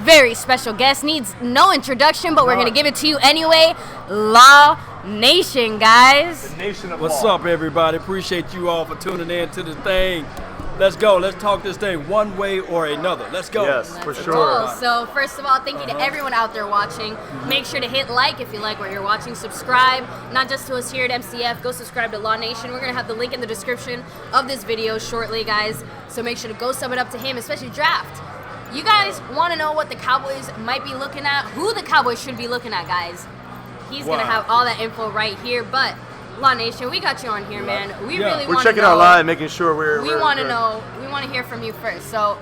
very special guest. Needs no introduction, but we're going to give it to you anyway. Law Nation, guys. The nation of What's law. up, everybody? Appreciate you all for tuning in to the thing. Let's go. Let's talk this thing one way or another. Let's go. Yes, for sure. Cool. So first of all, thank you to everyone out there watching. Make sure to hit like if you like what you're watching. Subscribe, not just to us here at MCF. Go subscribe to Law Nation. We're going to have the link in the description of this video shortly, guys. So make sure to go sub it up to him, especially Draft. You guys want to know what the Cowboys might be looking at? Who the Cowboys should be looking at, guys? He's going to have all that info right here. But Law Nation, we got you on here, man. We really want to know. We're checking our live, making sure we want to know. We want to hear from you first. So,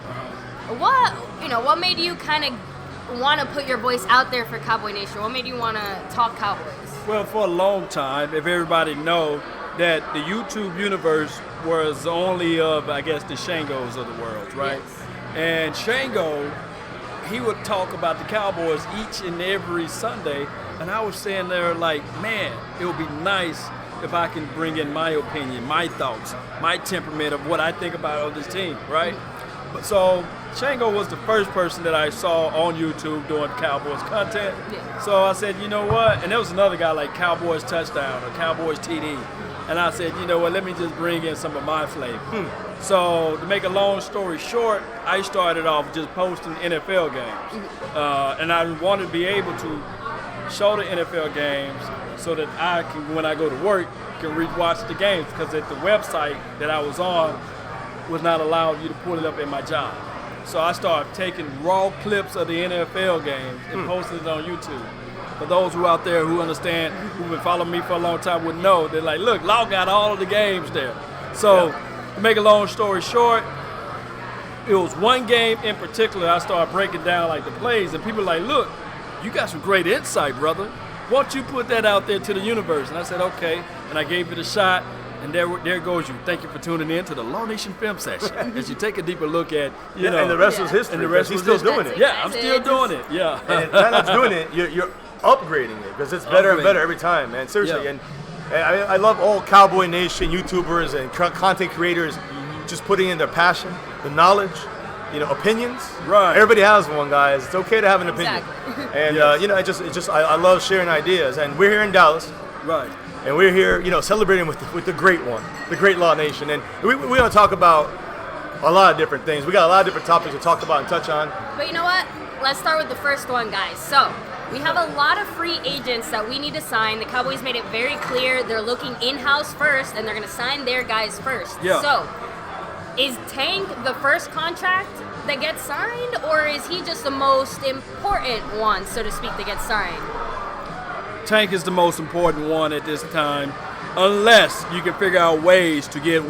what made you kind of want to put your voice out there for Cowboy Nation? What made you want to talk Cowboys? Well, for a long time, if everybody know that the YouTube universe was only of, I guess, the Shangos of the world, right? Yes. And Shango, he would talk about the Cowboys each and every Sunday, and I was saying there like, man, it would be nice if I can bring in my opinion, my thoughts, my temperament of what I think about this team, right? But so Shango was the first person that I saw on YouTube doing Cowboys content. Yeah. So I said, you know what? And there was another guy like Cowboys Touchdown or Cowboys TD. And I said, you know what, let me just bring in some of my flavor. So to make a long story short, I started off just posting NFL games. And I wanted to be able to show the NFL games so that I can, when I go to work, can watch the games, because at the website that I was on was not allowed you to pull it up in my job. So I started taking raw clips of the NFL games and posting it on YouTube. For those who out there who understand, who've been following me for a long time would know, they're like, look, Law got all of the games there. So to make a long story short, it was one game in particular I started breaking down like the plays, and people are like, look, you got some great insight, brother. Why don't you put that out there to the universe? And I said, okay. And I gave it a shot, and there goes you. Thank you for tuning in to the Law Nation Film Session. As you take a deeper look at, you know. And the rest was history. And the rest he's was still history. doing it. Yeah, I'm still doing it. Yeah. And now that's doing it, you're upgrading it, because it's better and better every time, man. Seriously. Yeah. And I love all Cowboy Nation YouTubers and content creators just putting in their passion, the knowledge, opinions. Right. Everybody has one, guys. It's okay to have an opinion. Exactly. And I love sharing ideas. And we're here in Dallas. Right. And we're here, celebrating with the great one, the great Law Nation. And we're going to talk about a lot of different things. We got a lot of different topics to talk about and touch on. But you know what? Let's start with the first one, guys. So, we have a lot of free agents that we need to sign. The Cowboys made it very clear they're looking in-house first, and they're going to sign their guys first. Yeah. So, is Tank the first contract that gets signed, or is he just the most important one, so to speak, that gets signed? Tank is the most important one at this time, unless you can figure out ways to get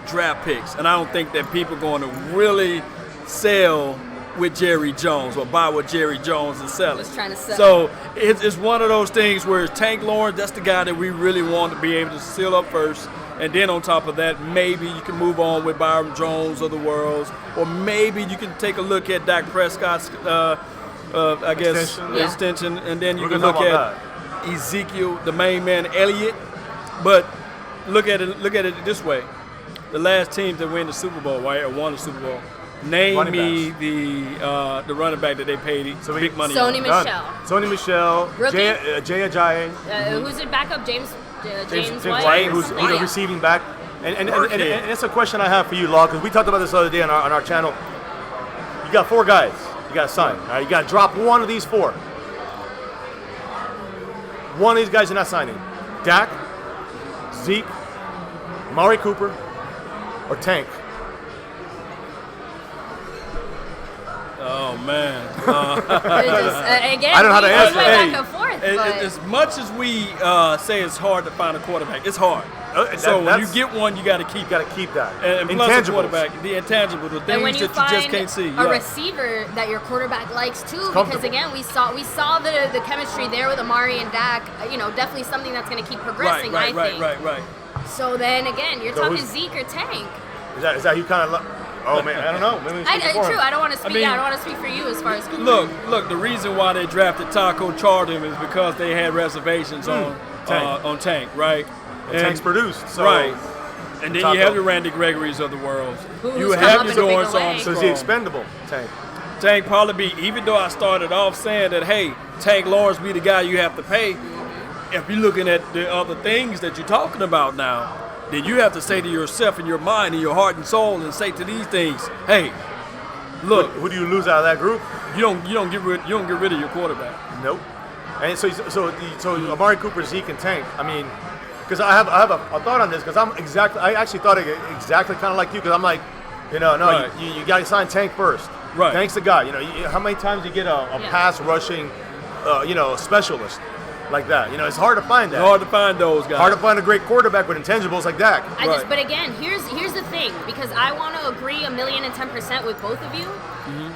draft picks. And I don't think that people are going to really sell with Jerry Jones or buy what Jerry Jones is selling. Was trying to sell. So it's one of those things where Tank Lawrence, that's the guy that we really want to be able to seal up first. And then on top of that, maybe you can move on with Byron Jones of the world, or maybe you can take a look at Dak Prescott's, extension, and then you can look at Ezekiel, the main man, Elliott. But look at it this way: the last team to win the Super Bowl, right, or won the Super Bowl. Name me the running back that they paid big money Sony on. Michel. Sony Michel, Rookie? Jay Ajayi. Who's it backup? James White, who's receiving back. And it's a question I have for you, Law, because we talked about this the other day on our channel. You got 4 guys you got to sign. All right? You got to drop one of these 4. One of these guys you're not signing. Dak, Zeke, Amari Cooper, or Tank. Oh man! Again, I don't know how to answer. Back and forth, as much as we say it's hard to find a quarterback, it's hard. So when you get one, you got to keep. that. And plus the quarterback, the intangible, the things that you just can't see. A receiver that your quarterback likes too, because again, we saw the chemistry there with Amari and Dak. Definitely something that's going to keep progressing. Right. So then again, you're talking Zeke or Tank. Is that you kind of? Oh man, I don't know. True. I don't want to speak. I don't want to speak for you as far as. Look. The reason why they drafted Taco Charlton is because they had reservations on Tank, right? And Tank's produced, so right. And then you have the Randy Gregory's of the world. Who's you have your Dorrance So is he expendable, Tank? Tank probably be, even though I started off saying that, hey, Tank Lawrence be the guy you have to pay, if you're looking at the other things that you're talking about now, then you have to say to yourself in your mind and your heart and soul and say to these things, hey, look. Who do you lose out of that group? You don't get rid of your quarterback. Nope. And so Amari Cooper, Zeke, and Tank. I mean, because I have a thought on this because I actually thought it exactly kind of like you because I'm like, you got to sign Tank first. Right. Tank's the guy. How many times do you get a pass rushing, specialist like that? It's hard to find that. It's hard to find those guys. Hard to find a great quarterback with intangibles like that. But again, here's the thing, because I want to agree 1,010% with both of you. Mm-hmm.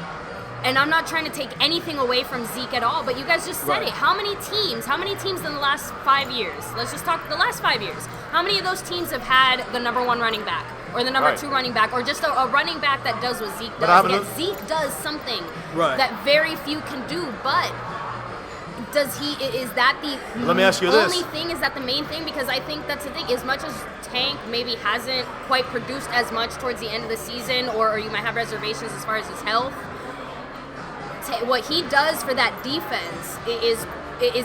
And I'm not trying to take anything away from Zeke at all, but you guys just said it. How many teams in the last 5 years? Let's just talk the last 5 years. How many of those teams have had the number 1 running back or the number 2 running back or just a running back that does what Zeke does? Again, Zeke does something that very few can do, but is that the Let me ask you only thing? Is that the main thing? Because I think that's the thing. As much as Tank maybe hasn't quite produced as much towards the end of the season, or you might have reservations as far as his health, what he does for that defense is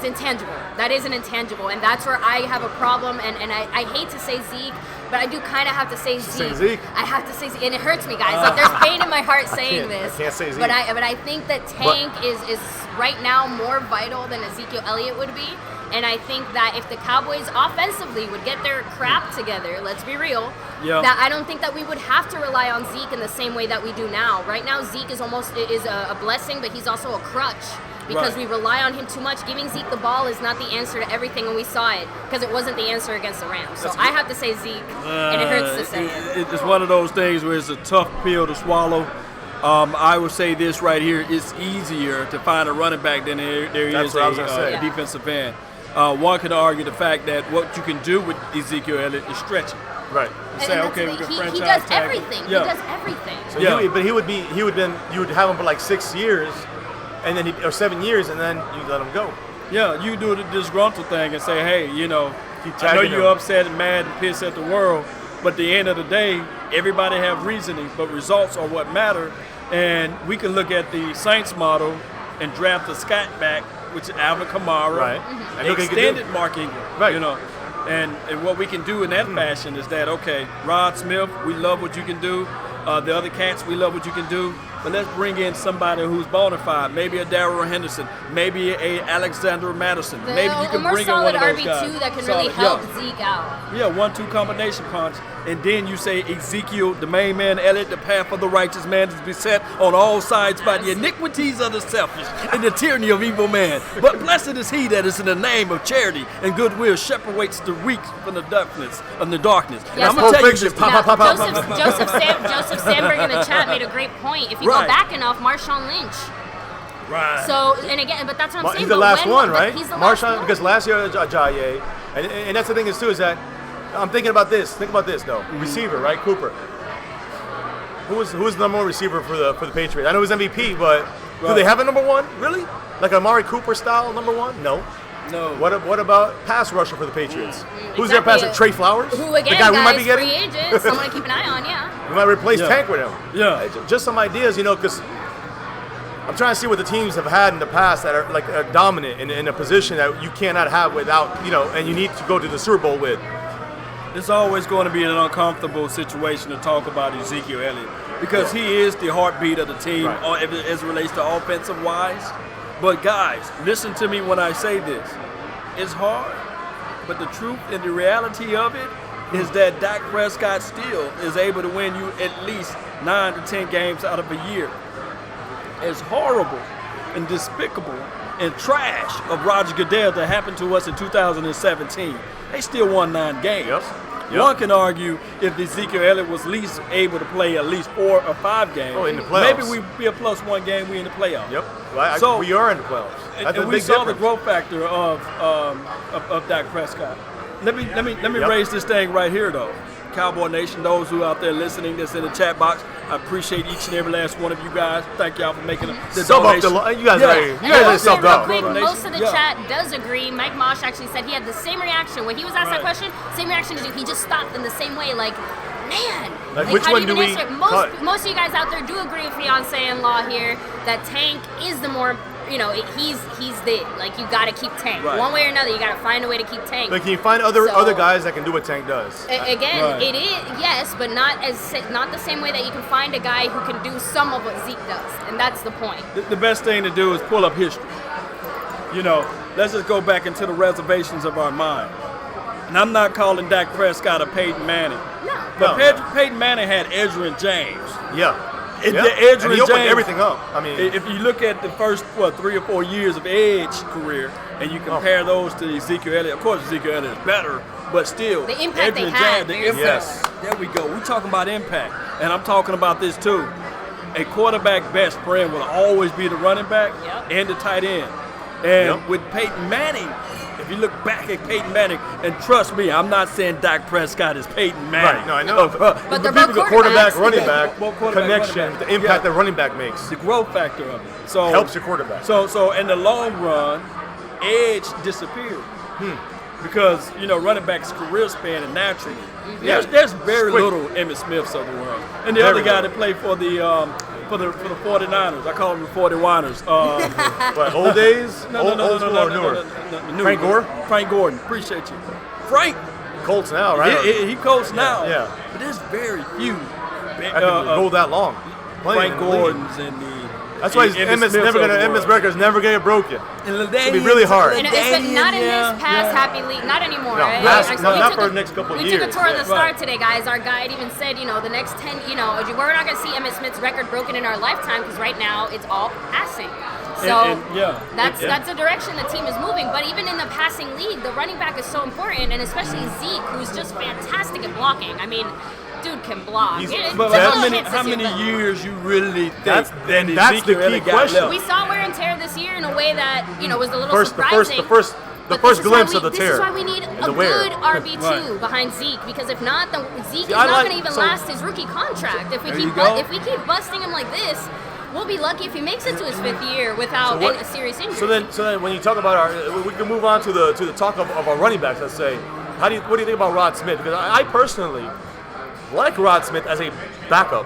intangible. That is an intangible, and that's where I have a problem. And I hate to say Zeke, but I do kind of have to say Zeke. I have to say Zeke, and it hurts me, guys. Like there's pain in my heart saying this. I can't say Zeke. But I think that Tank is right now more vital than Ezekiel Elliott would be. And I think that if the Cowboys offensively would get their crap together, let's be real, that I don't think that we would have to rely on Zeke in the same way that we do now. Right now, Zeke is a blessing, but he's also a crutch because we rely on him too much. Giving Zeke the ball is not the answer to everything, and we saw it because it wasn't the answer against the Rams. So I have to say Zeke, and it hurts to say it. It's one of those things where it's a tough pill to swallow. I would say this right here: it's easier to find a running back than there is a defensive end. One could argue the fact that what you can do with Ezekiel Elliott is stretching. Right. Say, okay, we can franchise he does tag everything. him. He does everything. So you would have him for like 6 years, and then or 7 years, and then you let him go. Yeah, you do the disgruntled thing and say, hey, I know you're him. upset and mad and pissed at the world, but at the end of the day, everybody have reasoning, but results are what matter. And we can look at the Saints model and draft the scat back, which is Alvin Kamara, extended Mark Ingram, and what we can do in that fashion is that, okay, Rod Smith, we love what you can do. The other cats, we love what you can do. But let's bring in somebody who's bona fide, maybe a Darrell Henderson, maybe a Alexander Madison. Maybe you can bring in one of those guys. RB2 that can really help Zeke out. Yeah, 1-2 combination punch. And then you say Ezekiel, the main man, Elliott, the path of the righteous man is beset on all sides by the iniquities of the selfish and the tyranny of evil man. But blessed is he that is in the name of charity and goodwill separates the weak from the darkness. Yeah, I'm going to tell you this. Joseph Sandberg in the chat made a great point. If you go back enough, Marshawn Lynch. Right. So, and again, but that's what I'm saying. He's the last one, right? He's the last one. Because last year, Ajayi, and that's the thing is too, is that I'm thinking about this. Think about this, though. Receiver, right? Cooper. Who was the number 1 receiver for the Patriots? I know he was MVP, but do they have a number 1? Really? Like a Amari Cooper style number 1? No. What about pass rusher for the Patriots? Who's their passer? Trey Flowers? Who again, the guy guys, we might be getting? free agent. Someone to keep an eye on, yeah. We might replace Tank with him. Yeah. Just some ideas, because I'm trying to see what the teams have had in the past that are like dominant in a position that you cannot have without, and you need to go to the Super Bowl with. It's always going to be an uncomfortable situation to talk about Ezekiel Elliott because he is the heartbeat of the team as it relates to offensive wise. But guys, listen to me when I say this. It's hard, but the truth and the reality of it is that Dak Prescott still is able to win you at least 9 to 10 games out of a year. As horrible and despicable and trash of Roger Goodell that happened to us in 2017, they still won 9 games. Yep. One can argue if Ezekiel Elliott was at least able to play at least 4 or 5 games, in the playoffs. maybe we'd be a +1 game. We in the playoffs. Yep. Well, we are in the playoffs. That's and we saw the growth factor of Dak Prescott. Let me raise this thing right here though. Cowboy Nation, those who out there listening that's in the chat box, I appreciate each and every last one of you guys. Thank y'all for making the donation. You guys are subbed up. Most of the chat does agree. Mike Mosh actually said he had the same reaction when he was asked that question. Same reaction as you. He just stopped in the same way, like, Man, Like, which how one you do even we answer it? cut? Most of you guys out there do agree with fiance-in-law here that Tank is the more, he's the, like, you got to keep Tank. Right. One way or another, you got to find a way to keep Tank. Like, can you find other So- guys that can do what Tank does? Again, Right. it is, yes, but not the same way that you can find a guy who can do some of what Zeke does, and that's the point. The best thing to do is pull up history. Let's just go back into the reservations of our mind. And I'm not calling Dak Prescott a Peyton Manning. No. But No. Peyton Manning had Edgerrin James. Yeah. And Yeah. the Edgerrin And he opened James, everything up. I mean, if you look at the first 3 or 4 years of Edge career and you compare those to Ezekiel Elliott, of course Ezekiel Elliott is better, but still The impact they Edgerrin had, James, the very impact. Yes. There we go. We're talking about impact, and I'm talking about this too. A quarterback best friend will always be the running back Yep. and the tight end. And Yep. with Peyton Manning, if you look back at Peyton Manning, and trust me, I'm not saying Dak Prescott is Peyton Manning. Right, no, I know. But they're people, both the quarterback, quarterbacks. running back, Both quarterback, connection, running back. the impact Yeah. that running back makes. The growth factor of it. So Helps your quarterback. So in the long run, Edge disappeared. Because, running back's career span and naturally. There's very Quick. little Emmitt Smiths of the world. And the Very other guy little. that played for the 49ers, I call them the 40-winers. But old days, old school or newer? Frank Gore? Frank Gordon, appreciate you. Frank, Colts now, right? he coaches now. Yeah. But there's very few I could go that long. Playing Frank in the league. Gordons and the. That's why Emmitt's record's never gonna get broken. It's gonna be really hard. And it's not in this past happy league, not anymore, No, right? past- Like, no, we not took for a- the next couple of We took years. a tour of the Yeah. Star Right. today, guys. Our guide even said, the next 10, we're not going to see Emmitt Smith's record broken in our lifetime because right now it's all passing. So that's the direction the team is moving. But even in the passing league, the running back is so important, and especially Zeke, who's just fantastic at blocking. I mean, dude can block. He's- But Took a how little many hits this year, many but- years you really think That's the Ezekiel key Elliott got question. left? We saw wear and tear this year in a way that was a little First- the surprising. the first But glimpse this is why of the This tear. is why we need a the wear. good RB2 Right. behind Zeke, because if not, Zeke is I not like- going to even so- last his rookie contract. If we There keep you go. if we keep busting him like this, we'll be lucky if he makes it to his 5th year without what- a serious injury. So then, when you talk about we can move on to the talk of our running backs. Let's say, what do you think about Rod Smith? Because I personally like Rod Smith as a backup,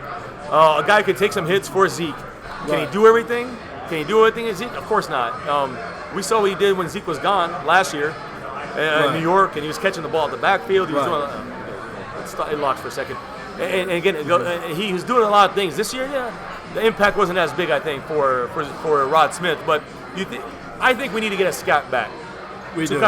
a guy who can take some hits for Zeke. Can he Right. do everything? Can he do everything in Zeke? Of course not. We saw what he did when Zeke was gone last year in New York, and he was catching the ball at the backfield. He was Right. doing. Let's stop, it locked for a second. And again, he was doing a lot of things this year. Yeah, the impact wasn't as big, I think, for Rod Smith. But I think we need to get a scat back. They're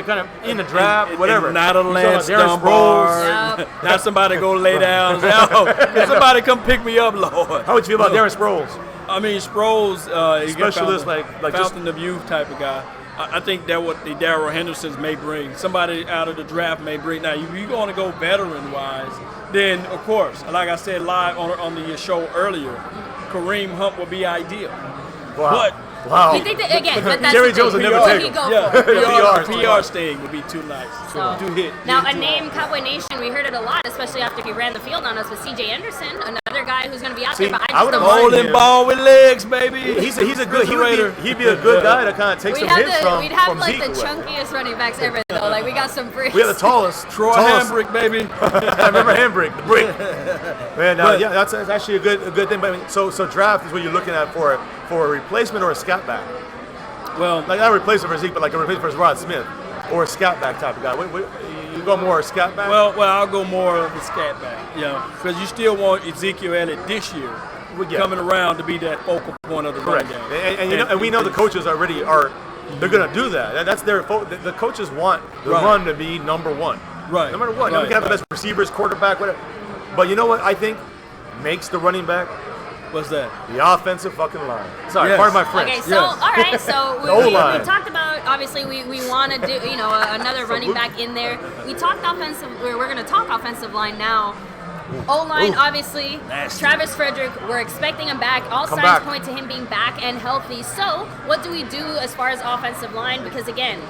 kind of in the draft, And whatever. not a You talking Lance about Darren Sproles. Yep. Not somebody go lay down and say, can somebody come pick me up, Lord. How would you feel about Darren Sproles? I mean, Sproles, he's a Specialist, like just- fountain of youth type of guy. I think that what the Darrell Hendersons may bring, somebody out of the draft may bring. Now, if you're going to go veteran-wise, then, of course, like I said live on the show earlier, Kareem Hunt would be ideal. Wow. But Wow. We think that, again, but that's Jerry the Jones thing. would never What take he him. go yeah, for? PR sting would be too nice. So, Too hit. now, Hit a too name, hard. Cowboy Nation, we heard it a lot, especially after he ran the field on us with C.J. Anderson, another guy who's going to be out See, there. But I I would just have don't mind Bowling him. ball with legs, baby. He's a good. He'd be a good guy to kind of take some hits we'd have from like Zeke. the chunkiest running backs ever, though. Like, we got some freaks. We have the tallest. Troy tallest. Hambrick, baby. I remember Hambrick, the brick. Man, yeah, that's actually a good thing. But I mean, so draft is what you're looking at for a replacement or a scout back. Well, Like not a replacement for Zeke, but like a replacement for Rod Smith or a scout back type of guy. You go more a scout back? Well, I'll go more of the scat back, because you still want Ezekiel Elliott this year Yeah. coming around to be that focal point of the correct. running game. And we know the coaches already are. They're gonna do that. That's their. The coaches want the Right. run to be number one. Right. No matter what. Now, we Right. can have the best receivers, quarterback, whatever. But you know what? I think makes the running back What's that? the offensive fucking line. Sorry, Yes. pardon my French. Okay, so Yes. all right, so The O-line. we talked about obviously we want to do another running back in there. We talked offensive. We're going to talk offensive line now. O-line, Ooh. obviously. Nasty. Travis Frederick, we're expecting him back. All Come signs back. point to him being back and healthy. So, what do we do as far as offensive line? Because again,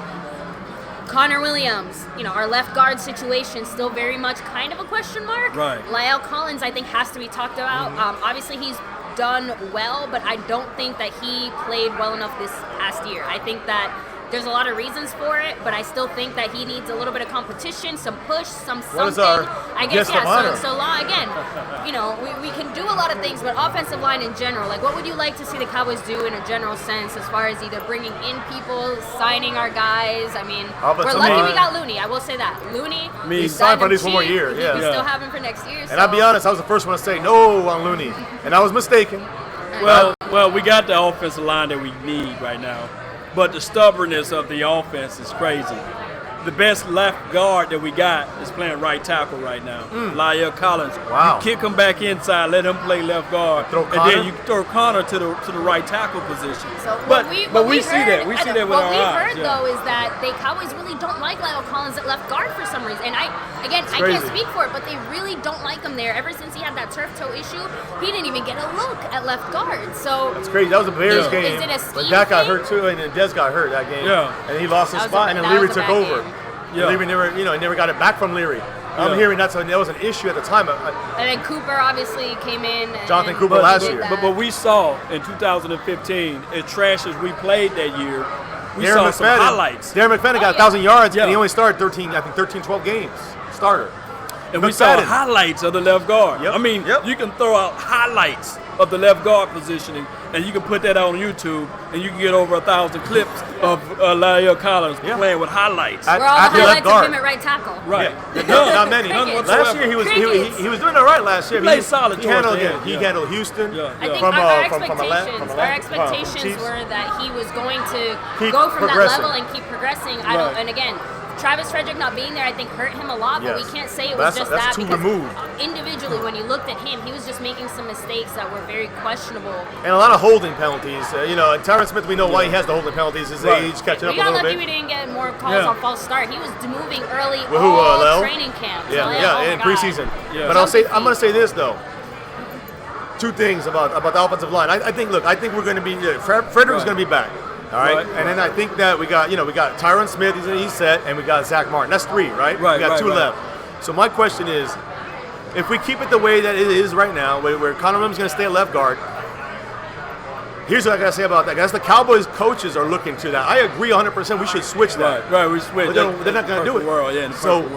Connor Williams, our left guard situation still very much kind of a question mark. Right. La'el Collins, I think, has to be talked about. Obviously, he's done well, but I don't think that he played well enough this past year. I think that There's a lot of reasons for it, but I still think that he needs a little bit of competition, some push, some something. What is our I guess, guest of honor? So again, you know, we can do a lot of things, but offensive line in general, like what would you like to see the Cowboys do in a general sense as far as either bringing in people, signing our guys? I mean, we're lucky we got Looney. I will say that. Looney, he signed for at least one more year. We still have him for next year. And I'll be honest, I was the first one to say no on Looney, and I was mistaken. Well, we got the offensive line that we need right now. But the stubbornness of the offense is crazy. The best left guard that we got is playing right tackle right now, La'el Collins. Wow. You kick him back inside, let him play left guard, and then you throw Connor to the right tackle position. So but we see that. We see that with our eyes. What we've heard though is that the Cowboys really don't like La'el Collins at left guard for some reason. And I can't speak for it, but they really don't like him there. Ever since he had that turf toe issue, he didn't even get a look at left guard. So that's crazy. That was a Bears game. Is it a scheme but Dak got thing? hurt too, and then Dez got hurt that game. Yeah. And he lost his spot, and then Leary took over. Yeah. Leary never got it back from Leary. I'm hearing that was an issue at the time. And then Cooper obviously came in. Jonathan Cooper last year. But we saw in 2015, as trash as we played that year, we Darren saw some McFadden. highlights. Darren McFadden got 1,000 yards, Yeah. and he only started 12 games. Starter. And we saw highlights of the left guard. Yep. I mean, you can throw out highlights of the left guard positioning, and you can put that on YouTube, and you can get over 1,000 clips of La'el Collins playing with highlights. Where all the highlights of him at right tackle. Right. Yeah. Not many. None whatsoever. Last year he was doing all right. Last year He played solid. He handled Houston. I think From our a expectations were that he was going to Keep go from progressing. that level and keep progressing. And again, Travis Frederick not being there, I think, hurt him a lot, but we can't say it was just that too because removed. Individually, when you looked at him, he was just making some mistakes that were very questionable. And a lot of holding penalties. And Tyron Smith, we know why he has the holding penalties. His age catching up a little bit. We got lucky we didn't get more calls on false start. He was moving early With all training camp. In preseason. Yeah. But I'm going to say this though. Two things about the offensive line. I think we're going to be Frederick's going to be back. All right, and then I think that we got Tyron Smith, he's set, and we got Zach Martin. That's three, right? We got two left. So my question is, if we keep it the way that it is right now, where Connor Williams is going to stay at left guard, here's what I got to say about that. Guys, the Cowboys coaches are looking to that. I agree 100%. We should switch that. Right, we switch. But they're not going to do it. So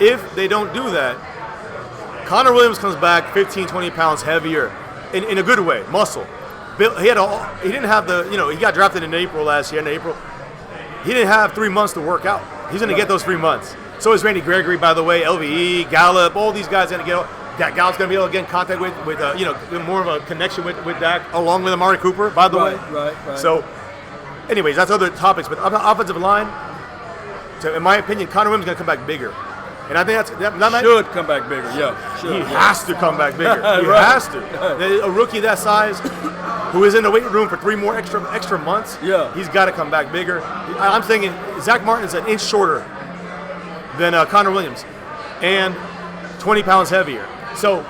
if they don't do that, Connor Williams comes back 15, 20 pounds heavier in a good way, muscle. He didn't have he got drafted in April last year. In April, he didn't have 3 months to work out. He's going to get those 3 months. So is Randy Gregory, by the way, LVE, Gallup, all these guys are going to get. Gallup's going to be able to get in contact with more of a connection with Dak, along with Amari Cooper, by the way. Right. So, anyways, that's other topics. But offensive line, in my opinion, Connor Williams is going to come back bigger. And I think that should come back bigger. He has to come back bigger. He has to. A rookie that size, who is in the weight room for 3 more extra months, he's got to come back bigger. I'm thinking Zach Martin is an inch shorter than Connor Williams, and 20 pounds heavier. So,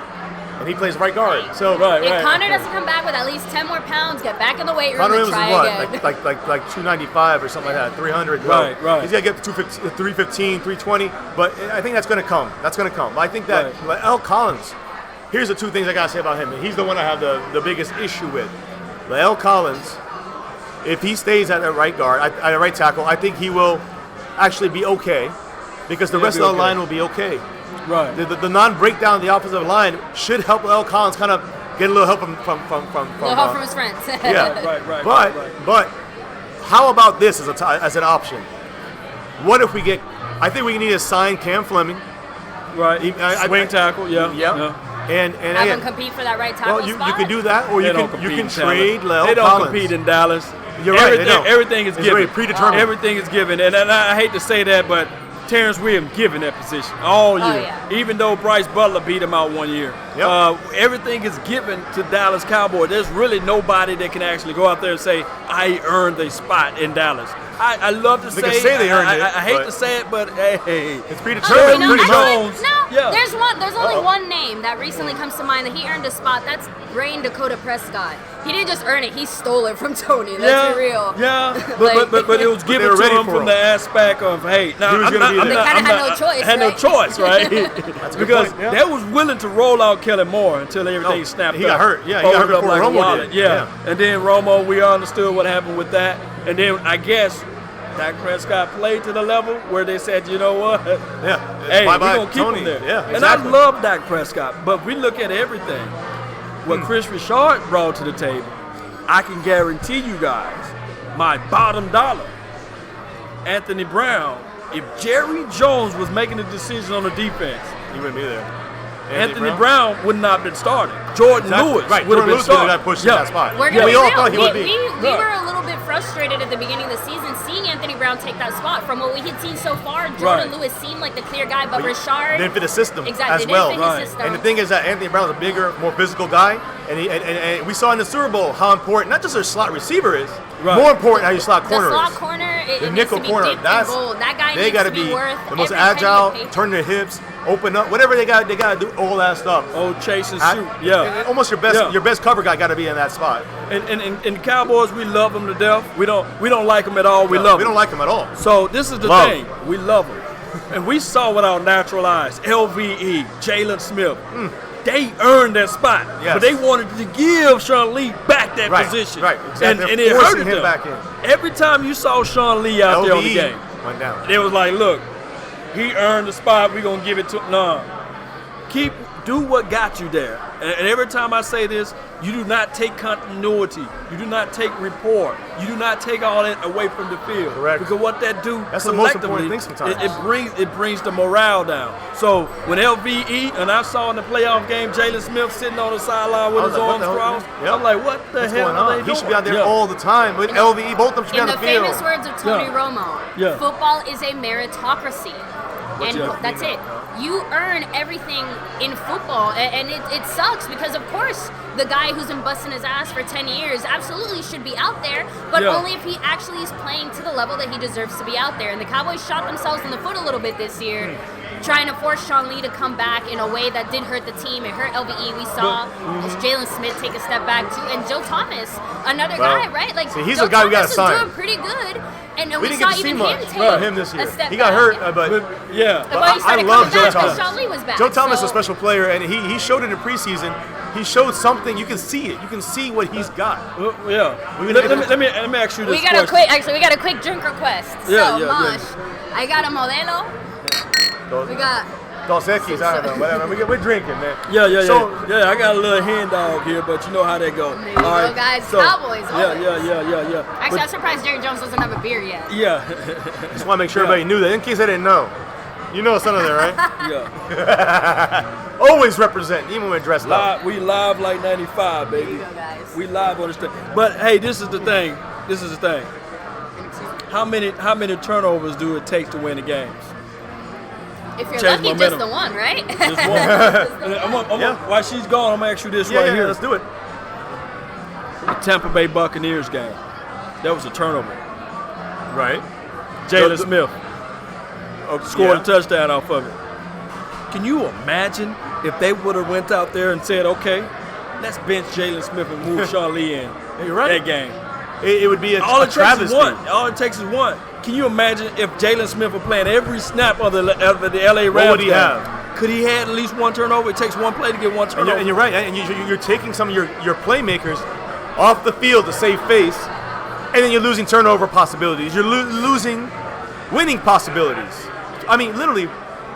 and he plays right guard. So if Connor doesn't come back with at least 10 more pounds, get back in the weight room Connor and Williams try is again. like 295 or something like that, 300. Right. He's got to get to 315, 320. But I think that's going to come. I think that La'el Collins. Here's the two things I got to say about him. And he's the one I have the biggest issue with. La'el Collins, if he stays at right guard, at right tackle, I think he will actually be okay, because the rest of the line will be okay. Right. The non-breakdown of the offensive line should help La'el Collins kind of get a little help from help from his friends. Right. But how about this as an option? What if we get? I think we need to sign Cam Fleming. Right. Swing tackle. Yeah. And have him compete for that right tackle spot? You can do that, or you can trade La'el Collins. They don't compete in Dallas. You're right. Everything is given. It's predetermined. Everything is given, and I hate to say that, but Terrence Williams given that position all year. Even though Bryce Butler beat him out 1 year. Everything is given to Dallas Cowboys. There's really nobody that can actually go out there and say, I earned a spot in Dallas. I love to say they earned it. I hate to say it, but hey. It's predetermined. There's only one name that recently comes to mind that he earned a spot. That's Brain Dakota Prescott. He didn't just earn it, he stole it from Tony. Let's be real. But it was given to him from the aspect of, hey, now they kind of had no choice. Had no choice, right? Because they was willing to roll out Kellen Moore until everything snapped up. He got hurt. Yeah, he got hurt before Romo did. And then Romo, we understood what happened with that. And then I guess Dak Prescott played to the level where they said, you know what? Yeah. Hey, we're Bye-bye, going to keep Tony. him there. Yeah, And exactly. I love Dak Prescott, but we look at everything. What Chris Richard brought to the table, I can guarantee you guys, my bottom dollar, Anthony Brown, if Jerry Jones was making a decision on the defense, He wouldn't be there. Anthony Brown would not have been starting. Jordan Lewis Right, would have Jordan been Lewis would starting. have got pushed in that spot. We're gonna we be all real. thought he would be. We were a little bit frustrated at the beginning of the season seeing Anthony Brown take that spot. From what we had seen so far, Jordan Lewis seemed like the clear guy, but Richard Didn't fit the system exactly as well. didn't fit his system. And the thing is that Anthony Brown's a bigger, more physical guy, and we saw in the Super Bowl how important not just a slot receiver is, more important how your slot corner the slot is. corner, The it nickel needs to be corner, dipped in gold. That guy they needs got to to be worth the most every penny agile, they pay. turn their hips, open up, whatever they got to do, all that stuff. Oh, chase and I- shoot. Yeah. and almost your best cover guy got to be in that spot. And the Cowboys, we love them to death. We don't like them at all. We love We them. don't like him at all. So this is the Love. thing. We love them. And we saw with our natural eyes, LVE, Jalen Smith, they earned that spot. Yes. But they wanted to give Sean Lee back that Right, position. right, exactly. And They're it forcing hurted him them. back in. Every time you saw Sean Lee out there on the LVE game, went down. it was like, look, he earned the spot. We're going to give it to him. No. Do what got you there. And every time I say this, you do not take continuity. You do not take rapport. You do not take all that away from the field. Correct. Because what that do That's the most collectively, important thing sometimes. it brings the morale down. So when LVE, and I saw in the playoff game, Jalen Smith sitting on the sideline with I was his like, what arms the hell? crossed, Yep. I'm like, what the What's hell going are on? they doing? He should be out there Yeah. all the time. With LVE, both of them should be In on the the field. famous words of Tony Yeah. Romo, Yeah. football is a meritocracy. What And you- that's it. You earn everything in football, and it sucks because, of course, the guy who's been busting his ass for 10 years absolutely should be out there, but Yeah. only if he actually is playing to the level that he deserves to be out there. And the Cowboys shot themselves in the foot a little bit this year, trying to force Sean Lee to come back in a way that did hurt the team. It hurt LVE. We saw Jalen Smith take a step back too, and Joe Thomas, another Well, guy, right? Like see, he's Joe the guy we Thomas gotta is sign. doing pretty good, and We we didn't saw get to see even much him take from him this a year. step He got back. hurt, but Yeah. But he I started love coming Joe back Thomas. when Sean Lee was back. Joe Thomas is so- a special player, and he showed it in preseason. He showed something. You can see it. You can see what he's got. Yeah. We Let gotta- me ask you this We got a question. we got a quick drink request. Yeah, So, yeah, Mosh, I got a Modelo. We got Dos Equis, I don't know, whatever. We're drinking, man. Yeah. So- I got a little hand dog here, but you know how that goes. There you go, guys. Cowboys, always. Yeah. Actually, I'm surprised Jerry Jones doesn't have a beer yet. Yeah. Just want to make sure everybody knew that. In case they didn't know. You know it's under there, right? Yeah. Always represent, even when dressed up. We live like 95, There baby. you go, guys. We live on the stage. But hey, this is the thing. How many turnovers do it take to win the games? If you're Change lucky, momentum. just the one, right? Just one. And Yeah. while she's gone, I'm gonna ask you this Yeah, right yeah, here. let's do it. The Tampa Bay Buccaneers game. That was a turnover. Right. Jalen The- Smith scored yeah. a touchdown off of it. Can you imagine if they would have went out there and said, okay, let's bench Jalen Smith and move Sean Lee in You're right. that game? It would be a All it takes is travesty. one. All it takes is one. Can you imagine if Jalen Smith were playing every snap of the LA Rams? What would he game? have? Could he have at least one turnover? It takes one play to get one turnover. And you're right. And you're taking some of your playmakers off the field to save face, and then you're losing turnover possibilities. You're losing winning possibilities. I mean, literally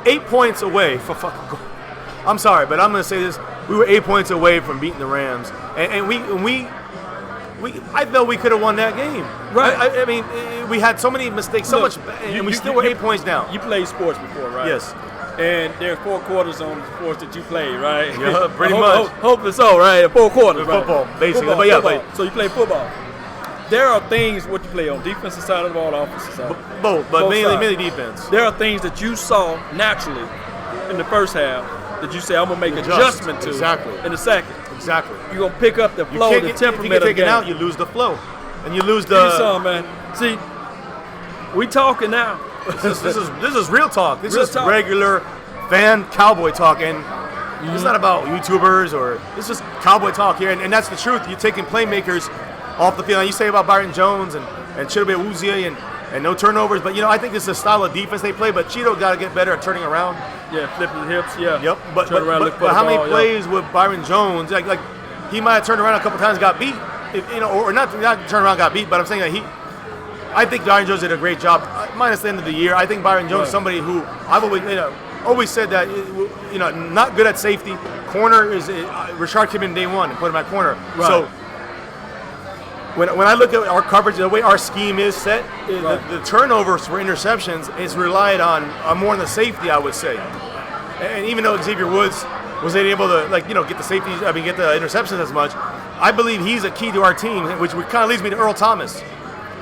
8 points away for fucking goal. I'm sorry, but I'm going to say this. We were 8 points away from beating the Rams. I felt we could have won that game. Right. I mean, we had so many mistakes, so Look, much, and we still were 8 points down. You played sports before, right? Yes. And there are 4 quarters on the sports that you played, right? Yeah, pretty I much. Hopefully so, right? 4 quarters, right? Football, basically. Football, But yeah, football. So you play football. There are things, what you play on, defensive side of the ball, offensive side. Both, but Both mainly sides. defense. There are things that you saw naturally in the first half that you say, I'm going to make Adjust. adjustment to Exactly. in the second. Exactly. You're going to pick up the You flow, can't the get, if temperament you get of the taken game. out, you lose the flow, and you lose Give me the. some, man. See, we talking now. This is real talk. This Real is talk. regular fan cowboy talk, and it's not about YouTubers or it's just cowboy talk here, and that's the truth. You're taking playmakers off the field. And you say about Byron Jones and Chidobe Awuzie and no turnovers, but I think this is a style of defense they play. But Cheeto got to get better at turning around. Yeah, flipping the hips, yeah. Yep. But Turn around, look for the how many ball, yeah. plays with Byron Jones? Like he might have turned around a couple times, got beat, or not turned around, got beat. But I'm saying that I think Byron Jones did a great job, minus the end of the year. I think Byron Jones is somebody who I've always said that, not good at safety. Corner is Rashard came in day one and put him at corner. Right. So when I look at our coverage, the way our scheme is set, the turnovers for interceptions is relied on more on the safety, I would say. And even though Xavier Woods wasn't able to get the safeties, get the interceptions as much, I believe he's a key to our team, which kind of leads me to Earl Thomas.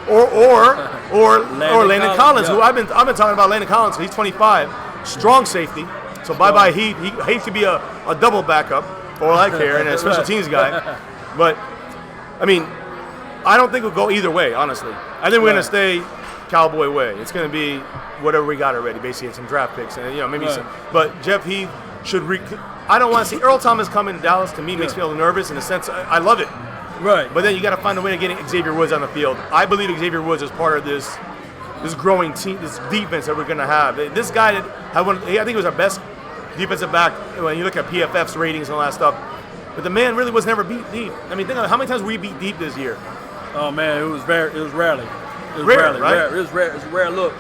Or Landon Collins, who I've been talking about. Landon Collins, he's 25, strong safety. So bye Heath. He hates to be a double backup, for all I care, and a special teams guy. But I don't think we'll go either way, honestly. I think we're gonna stay Cowboy way. It's gonna be whatever we got already, basically, and some draft picks, and maybe some. But Jeff Heath should. I don't want to see Earl Thomas come in Dallas. To me, makes me a little nervous in the sense I love it. Right. But then you got to find a way to get Xavier Woods on the field. I believe Xavier Woods is part of this growing team, this defense that we're going to have. This guy I think he was our best defensive back when you look at PFF's ratings and all that stuff. But the man really was never beat deep. Think of how many times we beat deep this year. Oh man, it was rarely. It was rare, rarely, right? Rare. It's a rare look.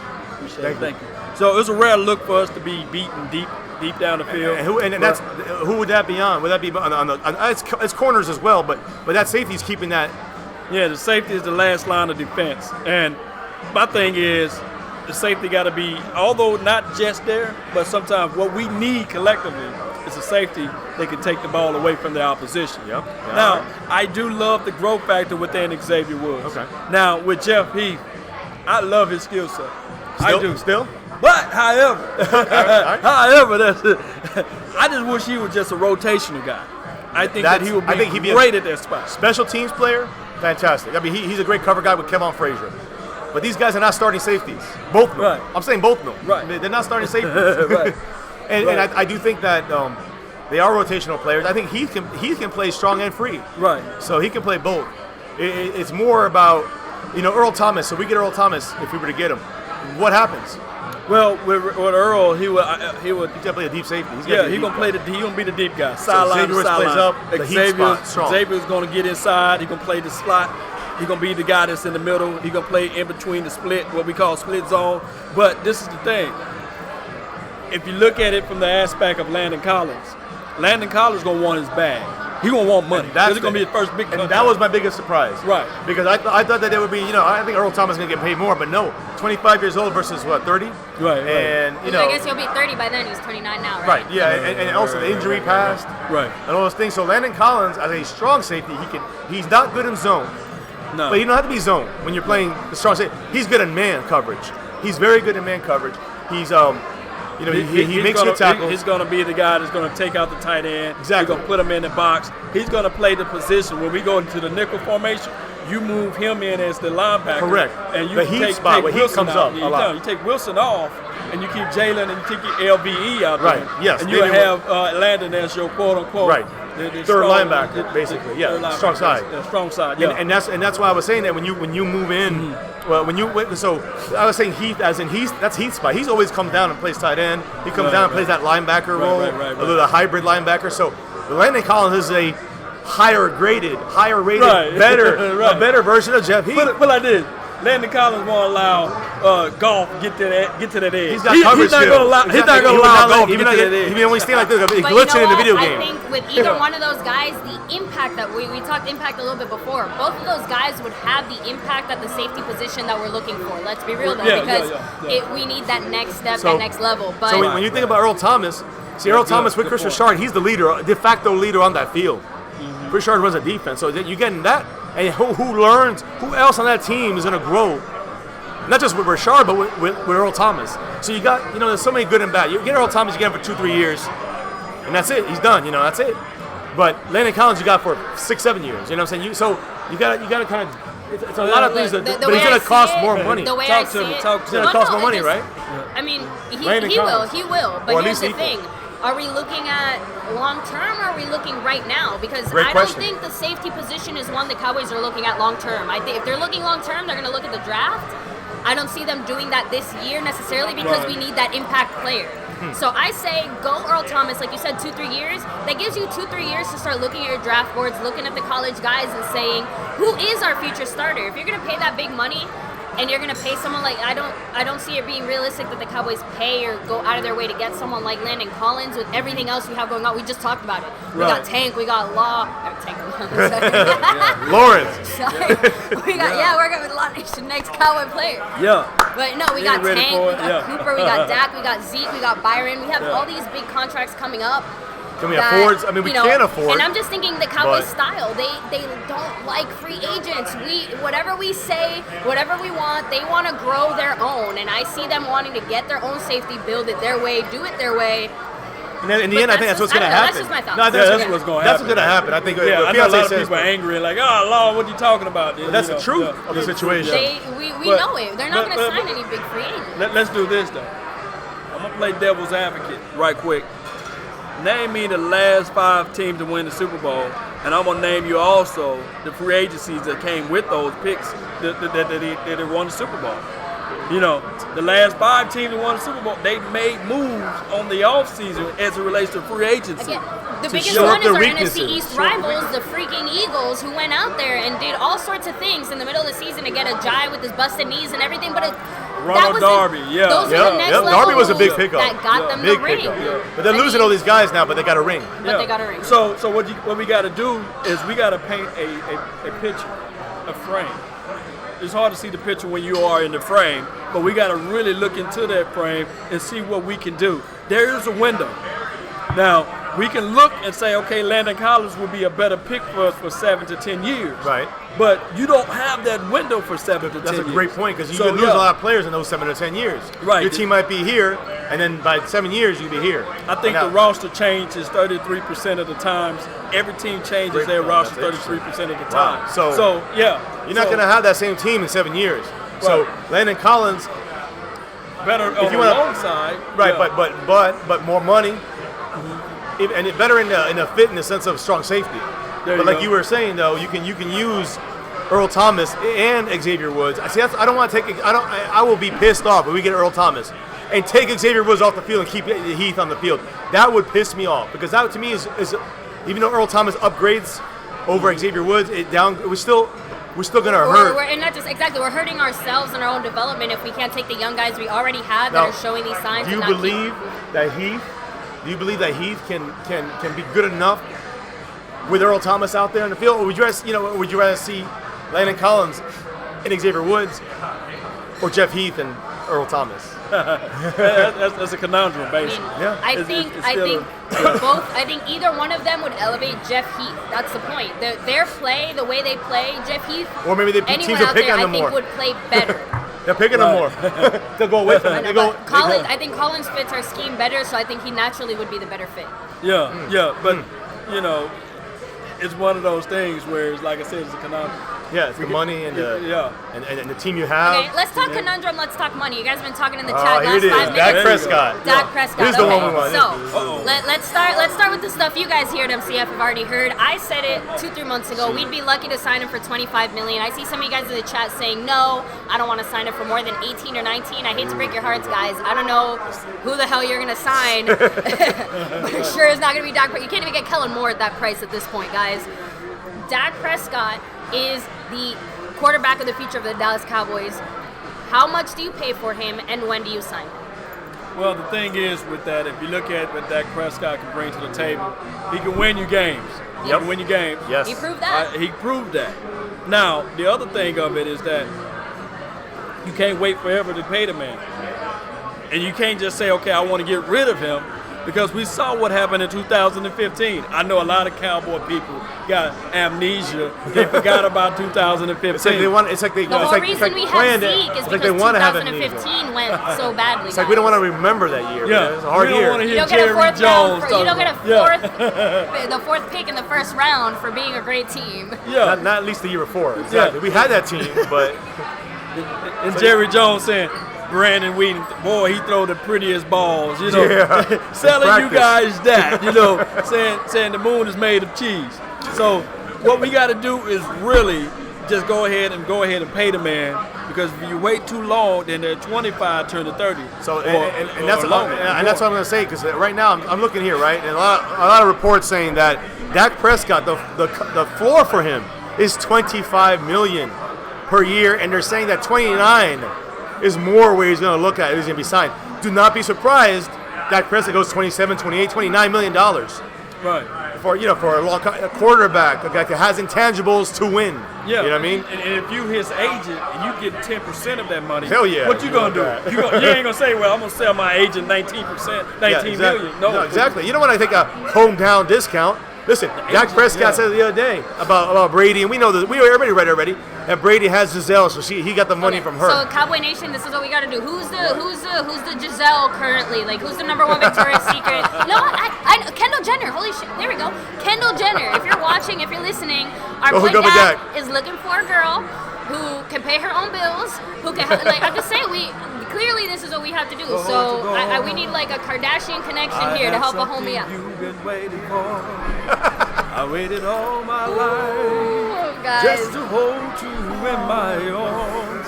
Thank you. So it was a rare look for us to be beaten deep down the field. Who would that be on? Would that be on it's corners as well, but that safety's keeping that. Yeah, the safety is the last line of defense. And my thing is, the safety got to be, although not just there, but sometimes what we need collectively is a safety that can take the ball away from the opposition. Yep. Now, I do love the growth factor within Xavier Woods. Okay. Now, with Jeff Heath, I love his skill set. I do. Still? But, however, right. that's it. I just wish he was just a rotational guy. I think he would be great at that spot. Special teams player, fantastic. He's a great cover guy with Kevon Frazier. But these guys are not starting safeties. Both of them. Right. I'm saying both of them. Right. They're not starting safeties. Right. And I do think that they are rotational players. I think he can play strong and free. Right. So he can play both. It's more about, Earl Thomas. So we get Earl Thomas if we were to get him. What happens? Well, with Earl, he would play a deep safety. He's gonna be the deep guy. Sideline to sideline. Plays up the heat spot strong. Xavier's gonna get inside. He's gonna play the slot. He's gonna be the guy that's in the middle. He's gonna play in between the split, what we call split zone. But this is the thing. If you look at it from the aspect of Landon Collins gonna want his bag. He's going to want money. That's going to be his first big contract. And that was my biggest surprise. Right. Because I thought that it would be, I think Earl Thomas is going to get paid more, but no. 25 years old versus, 30? Right. And, I guess he'll be 30 by then. He's 29 now, right? Right, yeah. And also the injury past. Right. And all those things. So Landon Collins, as a strong safety, he's not good in zone. No. But you don't have to be zone when you're playing the strong safety. He's good in man coverage. He's very good in man coverage. He's, he makes good tackles. He's going to be the guy that's going to take out the tight end. Exactly. He's going to put him in the box. He's going to play the position. When we go into the nickel formation, you move him in as the linebacker. Correct. And you the heat take spot where he comes up a lot. You take Wilson off, and you keep Jalen, and you take your LVE out there. Right, yes. And you have Landon as your quote-unquote. Right. Third linebacker, basically. Yeah, strong side. Yeah, strong side, yeah. And that's why I was saying that when you move in, well, so I was saying Heath, as in that's Heath's spot. He's always comes down and plays tight end. He comes down and plays that linebacker role, a little hybrid linebacker. So Landon Collins is a higher rated, a better version of Jeff Heath. But like this, Landon Collins won't allow golf get to that edge. He's got coverage. He's not going to allow golf get to that edge. He may only stay like this, glitching in the video game. I think with either one of those guys, the impact that we talked impact a little bit before. Both of those guys would have the impact at the safety position that we're looking for. Let's be real though, because we need that next step, that next level. But so when you think about Earl Thomas, Earl Thomas with Chris Richard, he's the leader, de facto leader on that field. Chris Richard runs a defense, so you're getting that. And who else on that team is going to grow? Not just with Richard, but with Earl Thomas. So you got, there's so many good and bad. You get Earl Thomas, you get him for 2-3 years, and that's it. He's done, that's it. But Landon Collins, you got for 6-7 years. You know what I'm saying? So you got to kind of. It's a lot of things, but it's going to cost more money. The way I see it, it's going to cost more money, right? I mean, he will. But here's the thing. Are we looking at long term or are we looking right now? Because I don't think the safety position is one the Cowboys are looking at long term. I think if they're looking long term, they're going to look at the draft. I don't see them doing that this year necessarily because we need that impact player. So I say go Earl Thomas, like you said, 2-3 years. That gives you 2-3 years to start looking at your draft boards, looking at the college guys and saying, who is our future starter? If you're going to pay that big money, and you're gonna pay someone like I don't see it being realistic that the Cowboys pay or go out of their way to get someone like Landon Collins with everything else we have going on. We just talked about it. We got Tank, we got Law. Lawrence. Sorry. We got we're going with Law Nation next Cowboy player. Yeah. But no, we got Tank, we got Cooper, we got Dak, we got Zeke, we got Byron. We have all these big contracts coming up. Can we afford? I mean, we can't afford. And I'm just thinking the Cowboys style. They don't like free agents. Whatever we say, whatever we want, they want to grow their own. And I see them wanting to get their own safety, build it their way, do it their way. And then in the end, I think that's what's going to happen. That's just my thoughts. No, that's what's going to happen. That's what's going to happen. I think. I know a lot of people are angry, like, oh, Law, what are you talking about? But that's the truth of the situation. We know it. They're not going to sign any big free agents. Let's do this though. I'm gonna play devil's advocate right quick. Name me the last 5 teams to win the Super Bowl, and I'm gonna name you also the free agencies that came with those picks that they won the Super Bowl. You know, the last 5 teams that won the Super Bowl, they made moves on the offseason as it relates to free agency. Again, the biggest one is our NFC East rivals, the freaking Eagles, who went out there and did all sorts of things in the middle of the season to get a guy with his busted knees and everything, but Ronald Darby, those are the next level Darby was a big pickup. That got them the ring. But they're losing all these guys now, but they got a ring. But they got a ring. So what we got to do is we got to paint a picture, a frame. It's hard to see the picture when you are in the frame, but we got to really look into that frame and see what we can do. There is a window. Now, we can look and say, okay, Landon Collins would be a better pick for us for 7 to 10 years. Right. But you don't have that window for 7 to 10 years. That's a great point, because you could lose a lot of players in those 7 to 10 years. Right. Your team might be here, and then by 7 years, you'll be here. I think the roster changes 33% of the times. Every team changes their roster 33% of the time. Wow. So yeah. You're not going to have that same team in 7 years. Right. So Landon Collins, better on the long side. Right, but more money. And it better in the fit in the sense of strong safety. But like you were saying though, you can use Earl Thomas and Xavier Woods. I don't want to take. I will be pissed off if we get Earl Thomas and take Xavier Woods off the field and keep Heath on the field. That would piss me off, because that to me is even though Earl Thomas upgrades over Xavier Woods, we're still gonna hurt. And not just exactly, we're hurting ourselves in our own development if we can't take the young guys we already have that are showing these signs. Do you believe that Heath can be good enough with Earl Thomas out there in the field, or would you rather see Landon Collins and Xavier Woods, or Jeff Heath and Earl Thomas? That's a conundrum, basically. I think both. I think either one of them would elevate Jeff Heath. That's the point. Their play, the way they play, Jeff Heath, or maybe the teams are picking them more. I think would play better. They're picking them more. They'll go away from it. I think Collins fits our scheme better, so I think he naturally would be the better fit. But it's one of those things where, it's like I said, it's a conundrum. Yeah, it's the money and the team you have. Okay, let's talk conundrum. Let's talk money. You guys have been talking in the chat last 5 minutes. Dak Prescott. Dak Prescott. He's the one we want. So let's start with the stuff you guys here at MCF have already heard. I said it 2-3 months ago. We'd be lucky to sign him for $25 million. I see some of you guys in the chat saying no. I don't want to sign him for more than 18 or 19. I hate to break your hearts, guys. I don't know who the hell you're gonna sign, but it sure is not gonna be Dak. You can't even get Kellen Moore at that price at this point, guys. Dak Prescott is the quarterback of the future of the Dallas Cowboys. How much do you pay for him, and when do you sign him? Well, the thing is with that, if you look at what Dak Prescott can bring to the table, he can win you games. He can win you games. Yes. He proved that. He proved that. Now, the other thing of it is that you can't wait forever to pay the man. And you can't just say, okay, I want to get rid of him, because we saw what happened in 2015. I know a lot of Cowboy people got amnesia. They forgot about 2015. It's like the whole reason we have Zeke is because 2015 went so badly. It's like we don't want to remember that year. Yeah, it's a hard year. You don't get the fourth pick in the first round for being a great team. Yeah, not at least the year before. Exactly. Yeah. We had that team, but and Jerry Jones saying, Brandon Whedon, boy, he throw the prettiest balls, selling you guys that, saying the moon is made of cheese. So what we got to do is really just go ahead and pay the man, because if you wait too long, then they're 25 turn to 30. So and that's what I'm going to say, because right now I'm looking here, right, and a lot of reports saying that Dak Prescott, the floor for him is $25 million per year, and they're saying that 29 is more where he's going to look at. He's going to be signed. Do not be surprised. Dak Prescott goes 27, 28, 29 million dollars. Right. For a quarterback, a guy that has intangibles to win. Yeah. You know what I mean? And if you his agent and you get 10% of that money, hell yeah. What you gonna do? You ain't gonna say, well, I'm gonna sell my agent 19%, 19 million. No, exactly. You know what? I think a hometown discount. Listen, Dak Prescott said the other day about Brady, and we know that everybody read already that Brady has Giselle, so he got the money from her. So Cowboy Nation, this is what we got to do. Who's the Giselle currently? Like, who's the #1 Victoria's Secret? No, I Kendall Jenner. Holy shit! There we go. Kendall Jenner. If you're watching, if you're listening, our boy Dak is looking for a girl who can pay her own bills. Who can like? I'm just saying clearly this is what we have to do. So we need like a Kardashian connection here to help a homie out. You've been waiting for. I waited all my life just to hold you in my arms.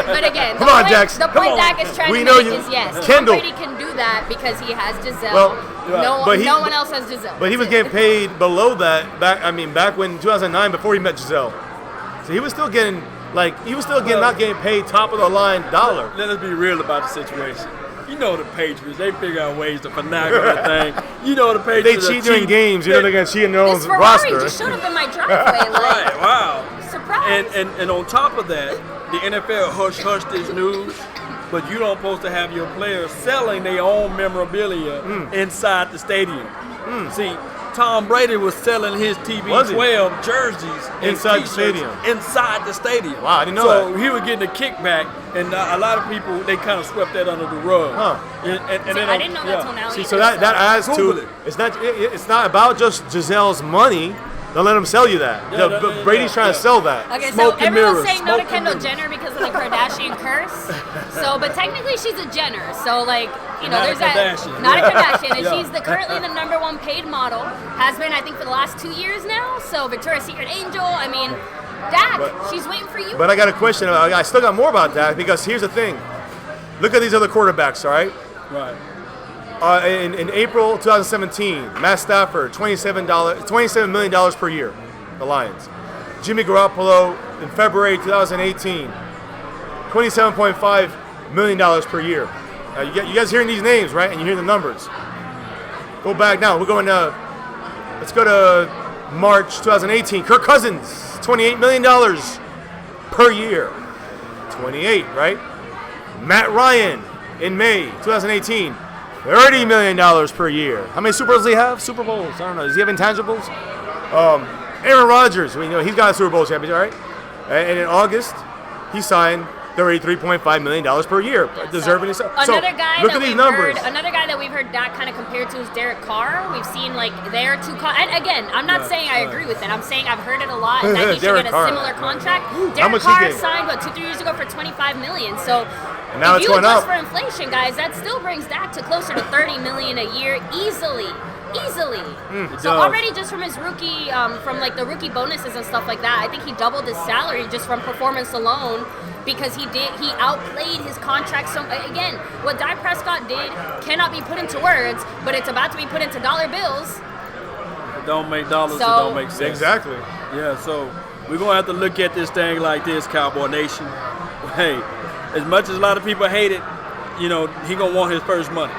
But again, come on, Jax. The point Dak is trying to make is yes, Kendall. Brady can do that because he has Giselle. No one else has Giselle. But he was getting paid below that back when 2009 before he met Giselle. So he was still getting not getting paid top of the line dollar. Let us be real about the situation. You know the Patriots, they figure out ways to finagle the thing. You know the Patriots. They cheat during games. You know they're gonna cheat in their own roster. This Ferrari just showed up in my driveway. Right, wow. Surprise. And on top of that, the NFL hush this news, but you don't supposed to have your players selling their own memorabilia inside the stadium. See, Tom Brady was selling his TB12 jerseys inside the stadium. Inside the stadium. Wow, I didn't know that. So he was getting a kickback, and a lot of people, they kind of swept that under the rug. Huh. I didn't know that till now. See, so that adds to it's not about just Giselle's money. Don't let him sell you that. Brady's trying to sell that. Okay, so everyone's saying no to Kendall Jenner because of the Kardashian curse. So, but technically she's a Jenner. So, like, you know, there's that. Not a Kardashian. And she's currently the #1 paid model. Has been, I think, for the last 2 years now. So, Victoria's Secret Angel. I mean, Dak, she's waiting for you. But I got a question. I still got more about that because here's the thing. Look at these other quarterbacks, all right? Right. In April 2017, Matt Stafford, $27 million per year, the Lions. Jimmy Garoppolo in February 2018, $27.5 million per year. Now, you guys hearing these names, right? And you hear the numbers. Go back now. We're going to, let's go to March 2018. Kirk Cousins, $28 million per year. 28, right? Matt Ryan in May 2018. $30 million per year. How many Super Bowls does he have? Super Bowls. I don't know. Does he have intangibles? Aaron Rodgers. We know he's got a Super Bowl championship, right? And in August, he signed $33.5 million per year. Deserving himself. Another guy look at these numbers. Another guy that we've heard Dak kind of compared to is Derek Carr. We've seen like their two. And again, I'm not saying I agree with it. I'm saying I've heard it a lot, and that he should get a similar contract. Derek Carr signed 2-3 years ago for $25 million. So. And now if it's you going adjust up. for inflation, guys, that still brings Dak to closer to $30 million a year easily. So already just from his rookie, from like the rookie bonuses and stuff like that, I think he doubled his salary just from performance alone because he outplayed his contract. So again, what Dak Prescott did cannot be put into words, but it's about to be put into dollar bills. If it don't make dollars, it don't make sense. Exactly. Yeah, so we're going to have to look at this thing like this, Cowboy Nation. Hey, as much as a lot of people hate it, you know, he going to want his first money.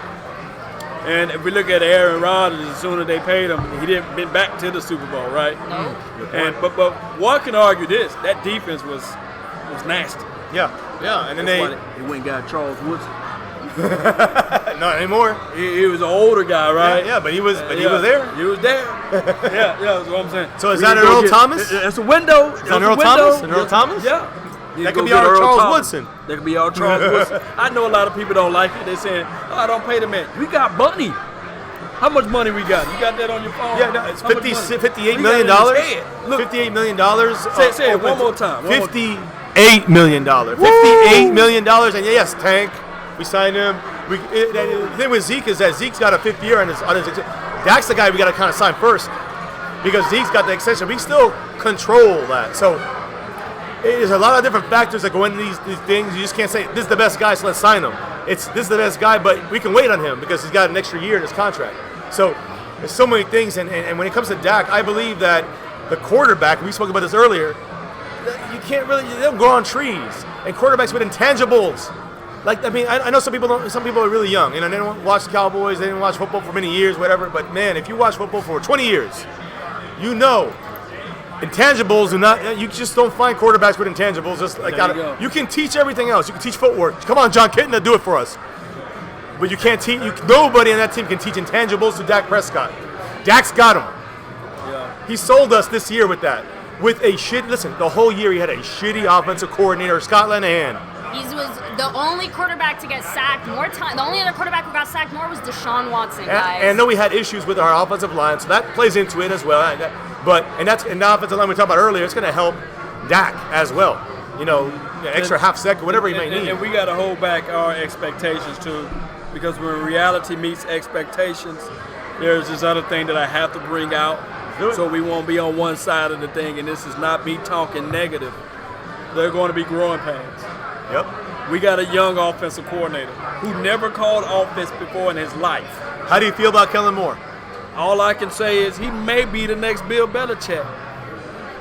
And if we look at Aaron Rodgers, as soon as they paid him, he didn't been back to the Super Bowl, right? No. And but one can argue this: that defense was nasty. Yeah. And then they went and got Charles Woodson. Not anymore. He was an older guy, right? Yeah, but he was there. He was there. yeah, that's what I'm saying. So is that Earl Thomas? It's a window. Is that Earl Thomas? Earl Thomas? Yeah. That could be our Charles Woodson. That could be our Charles Woodson. I know a lot of people don't like it. They're saying, "Oh, I don't pay the man." We got money. How much money we got? You got that on your phone? Yeah, no, it's $58 million. $58 million. Say it one more time. $58 million. $58 million. And yes, Tank, we signed him. The thing with Zeke is that Zeke's got a fifth year on his Dak's the guy we got to kind of sign first because Zeke's got the extension. We still control that. So there's a lot of different factors that go into these things. You just can't say, this is the best guy, so let's sign him. This is the best guy, but we can wait on him because he's got an extra year in his contract. So there's so many things. And when it comes to Dak, I believe that the quarterback, we spoke about this earlier, can't really, they don't grow on trees. And quarterbacks with intangibles. Like, I mean, I know some people are really young, and they don't watch the Cowboys, they didn't watch football for many years, whatever. But man, if you watch football for 20 years, you know, intangibles do not. You just don't find quarterbacks with intangibles. Just like you can teach everything else. You can teach footwork. Come on, John Kitna, do it for us. But you can't teach. Nobody on that team can teach intangibles to Dak Prescott. Dak's got him. Yeah. He sold us this year with that. With a listen, the whole year he had a shitty offensive coordinator, Scott Linehan. He was the only quarterback to get sacked more time. The only other quarterback who got sacked more was Deshaun Watson, guys. And I know we had issues with our offensive line, so that plays into it as well. But that's in the offensive line we talked about earlier. It's going to help Dak as well. You know, extra half second, whatever he may need. And we got to hold back our expectations too, because when reality meets expectations, there's this other thing that I have to bring out, so we won't be on one side of the thing. And this is not me talking negative. They're going to be growing pains. Yep. We got a young offensive coordinator who never called offense before in his life. How do you feel about Kellen Moore? All I can say is he may be the next Bill Belichick.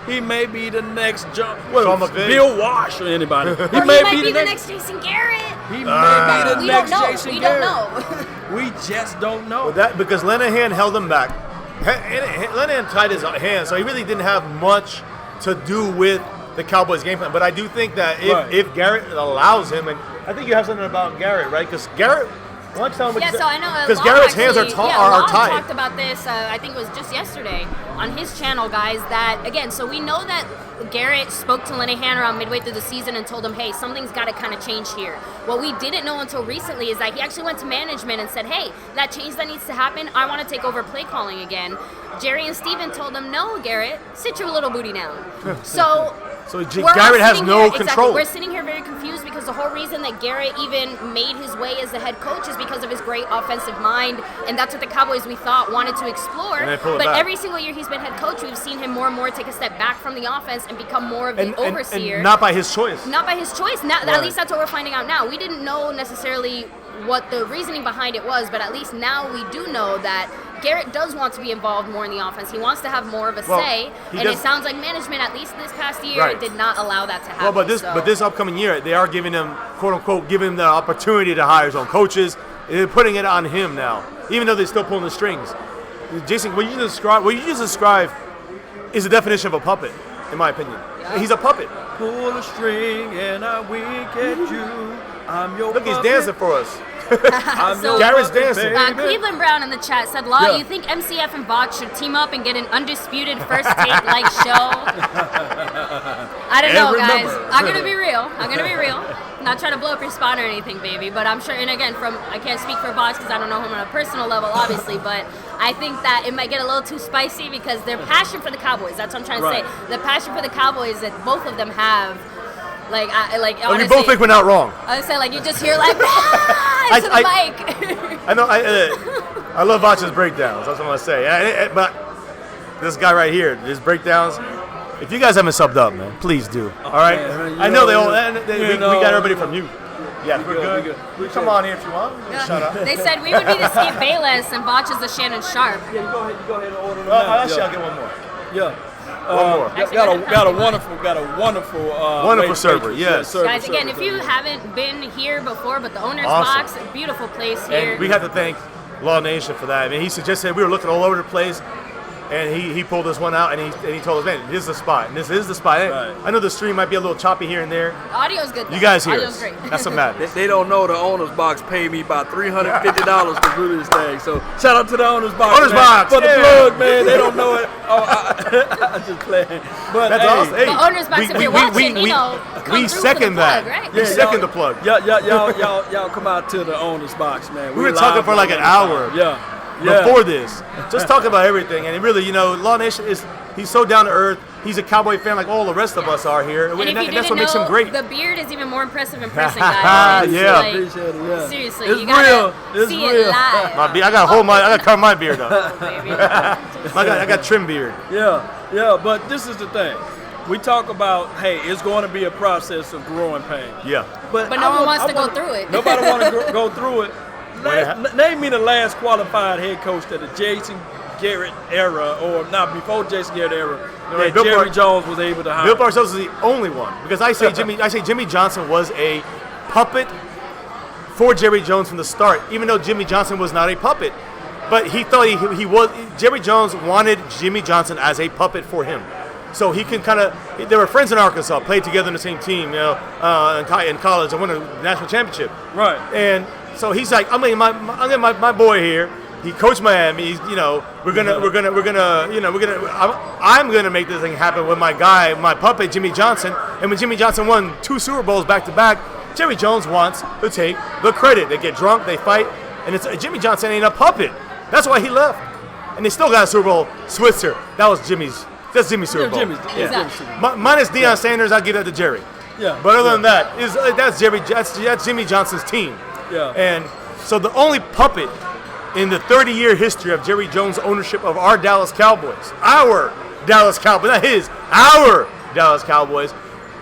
He may be the next Bill Wash or anybody. He might be the next Jason Garrett. He may be the next Jason We Garrett. don't know. We just don't know. Because Linehan held him back. Linehan tied his hands, so he really didn't have much to do with the Cowboys game plan. But I do think that if Garrett allows him, and I think you have something about Garrett, right? Because Garrett, why don't you tell him? Yeah, so I know. Because Garrett's hands are Lon tied. talked about this, I think it was just yesterday, on his channel, guys, that, again, so we know that Garrett spoke to Linehan around midway through the season and told him, hey, something's got to kind of change here. What we didn't know until recently is that he actually went to management and said, hey, that change that needs to happen, I want to take over play calling again. Jerry and Steven told him, no, Garrett, sit your little booty down. So Garrett has no control. Exactly. We're sitting here very confused because the whole reason that Garrett even made his way as the head coach is because of his great offensive mind, and that's what the Cowboys, we thought, wanted to explore. But every single year he's been head coach, we've seen him more and more take a step back from the offense and become more of the overseer. And not by his choice. Not by his choice. Now, at least that's what we're finding out now. We didn't know necessarily what the reasoning behind it was, but at least now we do know that Garrett does want to be involved more in the offense. He wants to have more of a say, and it sounds like management, at least this past year, did not allow that to happen. Well, but this upcoming year, they are giving him, quote unquote, giving him the opportunity to hire his own coaches. They're putting it on him now, even though they're still pulling the strings. Jason, what you just described is the definition of a puppet, in my opinion. Yeah. He's a puppet. Pull a string and I wink at you. I'm your puppet. He's dancing for us. Garrett's dancing. Cleveland Brown in the chat said, you think MCF and Vox should team up and get an undisputed first take like show? I don't know, guys. I'm going to be real. I'm not trying to blow up your spot or anything, baby, but I'm sure, and again, I can't speak for Vox because I don't know him on a personal level, obviously, but I think that it might get a little too spicy because their passion for the Cowboys, that's what I'm trying to say. The passion for the Cowboys that both of them have, honestly, you both think we're not wrong. I would say, you just hear into the mic. I know. I love Vox's breakdowns. That's what I'm gonna say. But this guy right here, his breakdowns. If you guys haven't subbed up, man, please do. All right. I know they all. We got everybody from you. Yeah, we're good. Come on here if you want. Shut up. They said we would be the Skip Bayless and Vox is the Shannon Sharp. Yeah, you go ahead and order them. Actually, I'll get one more. Yeah. One more. Got a wonderful server. Yes. Guys, again, if you haven't been here before, but the owner's box, beautiful place here. And we have to thank Law Nation for that. I mean, he suggested we were looking all over the place, and he pulled this one out, and he told us, man, this is the spot, and this is the spot. Right. I know the stream might be a little choppy here and there. The audio's good, though. You guys hear Audio's us. great. That's some madness. They don't know the owner's box paid me about $350 to do this thing. So shout out to the owner's box. Owner's box for the plug, man. They don't know it. I'm just playing. But that's awesome. Hey, the owner's box, if you're watching, we second that. Plug, right? We second the plug. Y'all come out to the owner's box, man. We were talking for like an hour. Before this, just talking about everything, and it really, Law Nation he's so down to earth. He's a Cowboy fan like all the rest of us are here, and that's what makes him great. The beard is even more impressive in person, guys. Seriously, it's you gotta real. see it live. I gotta cover my beard up. I got trim beard. Yeah, but this is the thing. We talk about, hey, it's going to be a process of growing pain. Yeah. But no one wants to go through it. Nobody wants to go through it. Name me the last qualified head coach that the Jason Garrett era, or not before Jason Garrett era, Right, that Jerry Jones was able to hire. Bill Parcells is the only one, because I say Jimmy Johnson was a puppet for Jerry Jones from the start, even though Jimmy Johnson was not a puppet. But he thought he was. Jerry Jones wanted Jimmy Johnson as a puppet for him, so he can kind of. They were friends in Arkansas, played together in the same team, in college, and won a national championship. Right. And so he's like, I'm getting my boy here. He coached Miami. I'm gonna make this thing happen with my guy, my puppet, Jimmy Johnson. And when Jimmy Johnson won 2 Super Bowls back to back, Jerry Jones wants to take the credit. They get drunk, they fight, and Jimmy Johnson ain't a puppet. That's why he left. And they still got a Super Bowl. Switzer. That's Jimmy's Super Bowl. Exactly. Minus Deion Sanders, I'll give that to Jerry. Yeah. But other than that, that's Jimmy Johnson's team. Yeah. And so the only puppet in the 30-year history of Jerry Jones' ownership of our Dallas Cowboys, our Dallas Cowboys,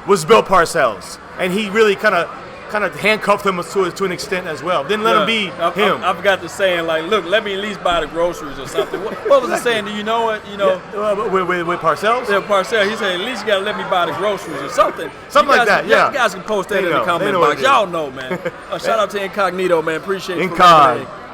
was Bill Parcells. And he really kind of handcuffed him to an extent as well. Didn't let him be him. I forgot the saying, like, look, let me at least buy the groceries or something. What was the saying? Do you know it? With Parcells? Yeah, Parcells. He said, at least you got to let me buy the groceries or something. Something like that, yeah. You guys can post that in the comment box. Y'all know, man. Shout out to Incognito, man. Appreciate it.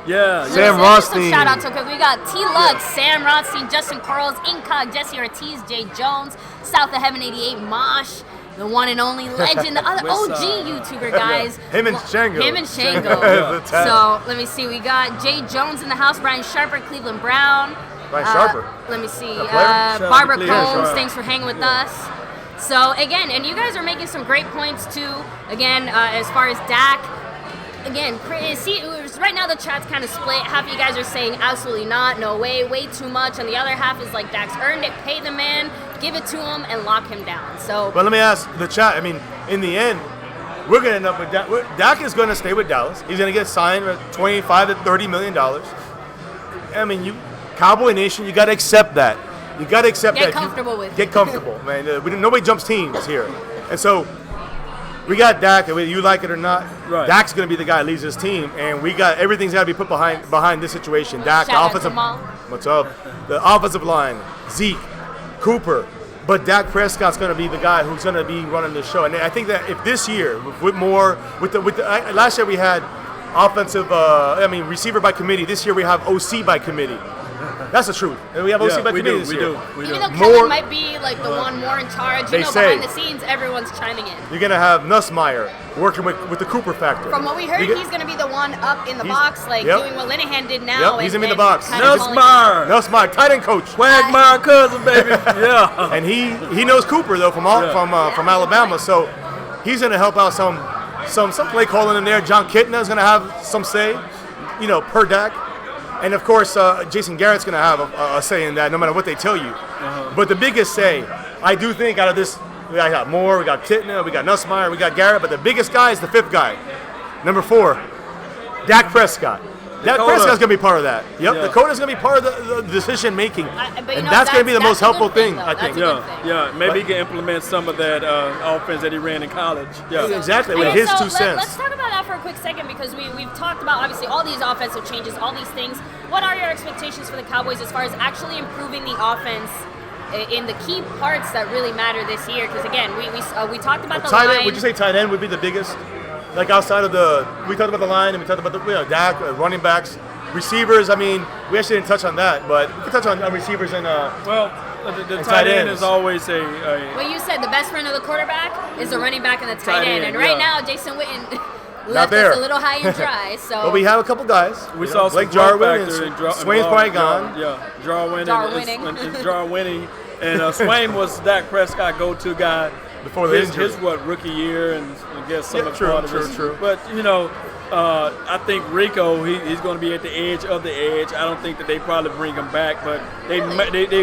Yeah. Sam Some Rothstein. shout out to we got T. Lux, Sam Rothstein, Justin Quarles, Incog, Jesse Ortiz, Jay Jones, South of Heaven 88, Mosh, the one and only legend, the other OG YouTuber, guys. Him and Shango. So let me see. We got Jay Jones in the house, Brian Sharper, Cleveland Brown. Brian Sharper. Let me see. Sharper Barbara Cleveland. Combs, thanks for hanging with us. So again, and you guys are making some great points too. Again, as far as Dak. Again, right now the chat's kind of split. Half of you guys are saying absolutely not, no way, way too much, and the other half is like Dak's earned it, pay the man, give it to him, and lock him down. So, but let me ask the chat. I mean, in the end, we're gonna end up with Dak. Dak is gonna stay with Dallas. He's gonna get signed for $25 to $30 million. I mean, Cowboy Nation, you gotta accept that. You gotta accept that. Get comfortable with it. Get comfortable, man. Nobody jumps teams here, and so. We got Dak, whether you like it or not. Right. Dak's going to be the guy that leads this team, and everything's got to be put behind this situation. Dak, the offensive, what's up? The offensive line, Zeke, Cooper, but Dak Prescott's going to be the guy who's going to be running the show. And I think that if this year, last year we had receiver by committee. This year we have OC by committee. That's the truth. And we have OC by committee this year. Even though Kevin might be like the one more in charge, behind the scenes, everyone's chiming in. You're going to have Nussmeier working with the Cooper factor. From what we heard, he's going to be the one up in the box, doing what Linehan did now. Yep, he's going to be in the box. Nussmeier, tight end coach. Quagmire cousin, baby. Yeah. And he knows Cooper, though, from Alabama. So he's going to help out some play calling in there. John Kitna is going to have some say, per Dak. And, of course, Jason Garrett's going to have a say in that no matter what they tell you. But the biggest say, I do think out of this, we got Moore, we got Kitna, we got Nussmeier, we got Garrett, but the biggest guy is the 5th guy. Number 4, Dak Prescott. Dak Prescott's going to be part of that. Yep, yeah. Dakota's going to be part of the decision making. And that's going to be the most helpful thing, I think. Yeah, maybe he can implement some of that offense that he ran in college. Yeah, exactly, with his 2 cents. Let's talk about that for a quick second because we've talked about, obviously, all these offensive changes, all these things. What are your expectations for the Cowboys as far as actually improving the offense in the key parts that really matter this year? Because, again, we talked about the line. Would you say tight end would be the biggest? Like outside of we talked about the line and we talked about the Dak, running backs, receivers. I mean, we actually didn't touch on that, but we could touch on receivers and the tight end is always a. Well, you said the best friend of the quarterback is the running back and the tight end, and right now Jason Witten left us a little high and dry. So, but we have a couple guys. We saw Blake Jarwin and Swain's probably gone. Jarwin and Swain was Dak Prescott go-to guy. Before the injury. His rookie year, and I guess some of true. But I think Rico, he's going to be at the edge of the edge. I don't think that they probably bring him back, but they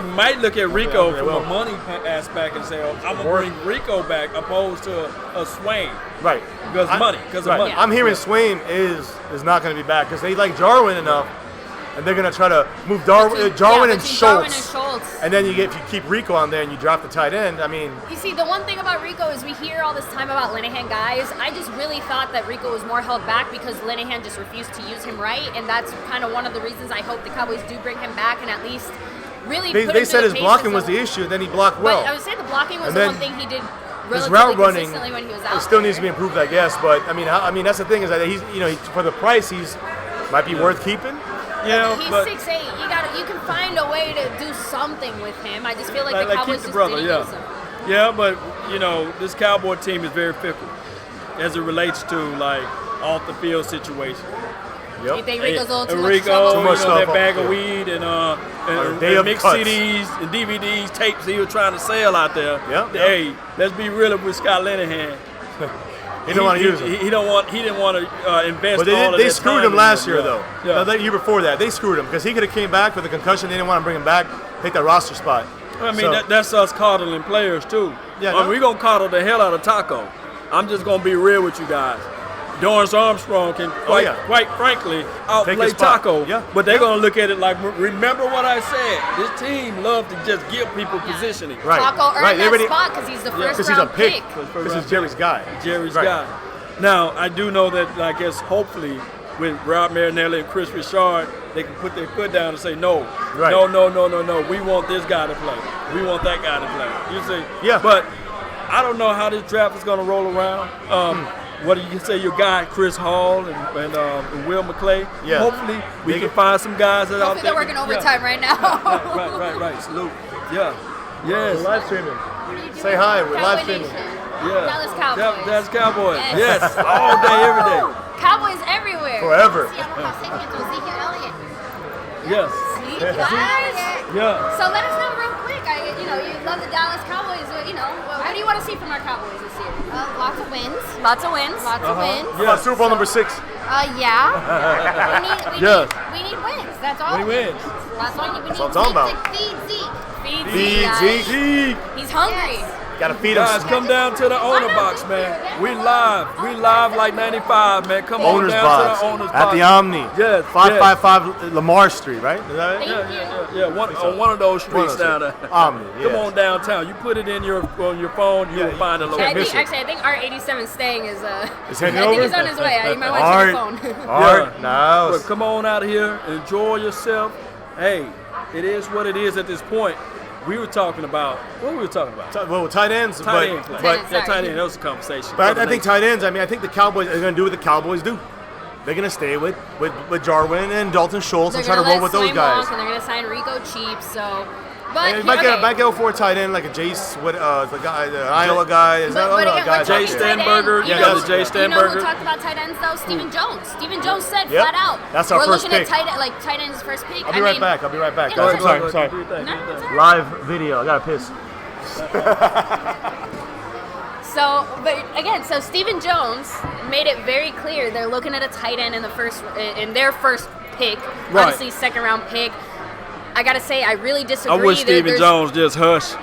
might look at Rico from a money aspect and say, I'm going to bring Rico back opposed to a Swain. Right. Because of money. I'm hearing Swain is not going to be back because they like Jarwin enough. And they're going to try to move Jarwin and Schultz. And then if you keep Rico on there and you drop the tight end, I mean. You see, the one thing about Rico is we hear all this time about Linehan guys. I just really thought that Rico was more held back because Linehan just refused to use him right. And that's kind of one of the reasons I hope the Cowboys do bring him back and at least really They put him said through his the blocking paces was of- the issue, and then he blocked well. But I would say the blocking was And the then one thing he did his relatively route running consistently when he was out it still there. needs to be improved, I guess. But I mean, that's the thing is that he's, for the price, he's might be worth keeping. Yeah, He's but 6'8". You can find a way to do something with him. I just feel like the like Cowboys keep the just brother, didn't yeah. use him. Yeah, but this Cowboy team is very fickle as it relates to like off the field situation. You think Rico's on too much Rico, trouble? Too much that stuff bag up of there. weed and day of mixed cuts. CDs and DVDs, tapes he was trying to sell out there. Yeah. Hey, let's be real with Scott Linehan. He don't want to use him. He didn't want to invest. But all of they that screwed time him last in year, him. though. Yeah. No, the year before that, they screwed him because he could have came back with a concussion. They didn't want to bring him back, take that roster spot. I mean, So- that's us coddling players too. Yeah, I mean, no. we're gonna coddle the hell out of Taco. I'm just gonna be real with you guys. Dorrance Armstrong can quite frankly outplay Take his spot. Taco. Yeah. But they're gonna look at it like, remember what I said. This team loves to just give people positioning. Right. Taco earned right. They that already- spot because he's the first Because he's a round pick. pick. This is Jerry's guy. Jerry's Right. guy. Now, I do know that, I guess, hopefully, with Rob Marinelli and Chris Richard, they can put their foot down and say, no, Right. no. We want this guy to play. We want that guy to play. You see? Yeah. But I don't know how this draft is going to roll around. What do you say? Your guy, Chris Hall and Will McClay. Yeah. Hopefully, we They can get- find some guys that out Hopefully there. they're working overtime right now. Right. Salute. Yeah. Yes. We're live streaming. Say hi. We're live Cowboy streaming. Nation. Yeah. Dallas Cowboys. Dallas Cowboys. Yes. Yes. All day, every day. Cowboys everywhere. Forever. Seattle House Sapiens with Ezekiel Elliott. Yes. See, guys? Yeah. So let us know real quick. You love the Dallas Cowboys. What do you want to see from our Cowboys this year? Lots of wins. Lots of wins. Lots of wins. How about Super Bowl number 6? Yeah. Yes. We need wins. That's all. We wins. That's all we need. That's what I'm talking about. To feed Zeke. Feed Feed guys. Zeke. He's hungry. Gotta feed him. Guys, come down to the owner box, man. We live like 95, man. Come on Owner's down box to the owner's at box. the Omni. Yes, 555 Lamar Street, right? Is that it? Yeah. On one of those streets down there. Omni. Come yeah. on downtown. You put it on your phone, you'll find a you location. can't miss it. I think Art87 staying is Is heading I think over? he's on his way. You might want to Art. check your phone. Art. Yeah. Nice. But come on out here, enjoy yourself. Hey, it is what it is at this point. We were talking about what we were talking about. Well, tight ends, Tight end play. but Yeah, tight end. That was a conversation. I think tight ends. I think the Cowboys are going to do what the Cowboys do. They're going to stay with Jarwin and Dalton Schultz They're and try to gonna roll with let those Swain guys. walk, and they're gonna sign Rico cheap. So, but And might go for a tight end like a Jace, the guy, the Iowa guy. Is that But other again, guys we're out Jay talking there? tight Stenberger, end. you You got know- the Jay You know who Stenberger. talked about tight ends though? Stephen Jones. Stephen Jones said Yep. flat out. That's our we're first looking pick. at tight end's first pick. I'll be right back. Yeah, Go ahead. go I'm sorry. Do your thing. No, it's all right. Live video. I got to piss. So, but again, so Stephen Jones made it very clear they're looking at a tight end in their first pick. Right. Obviously, second round pick. I gotta say, I really I disagree. wish Stephen There's- Jones just hush.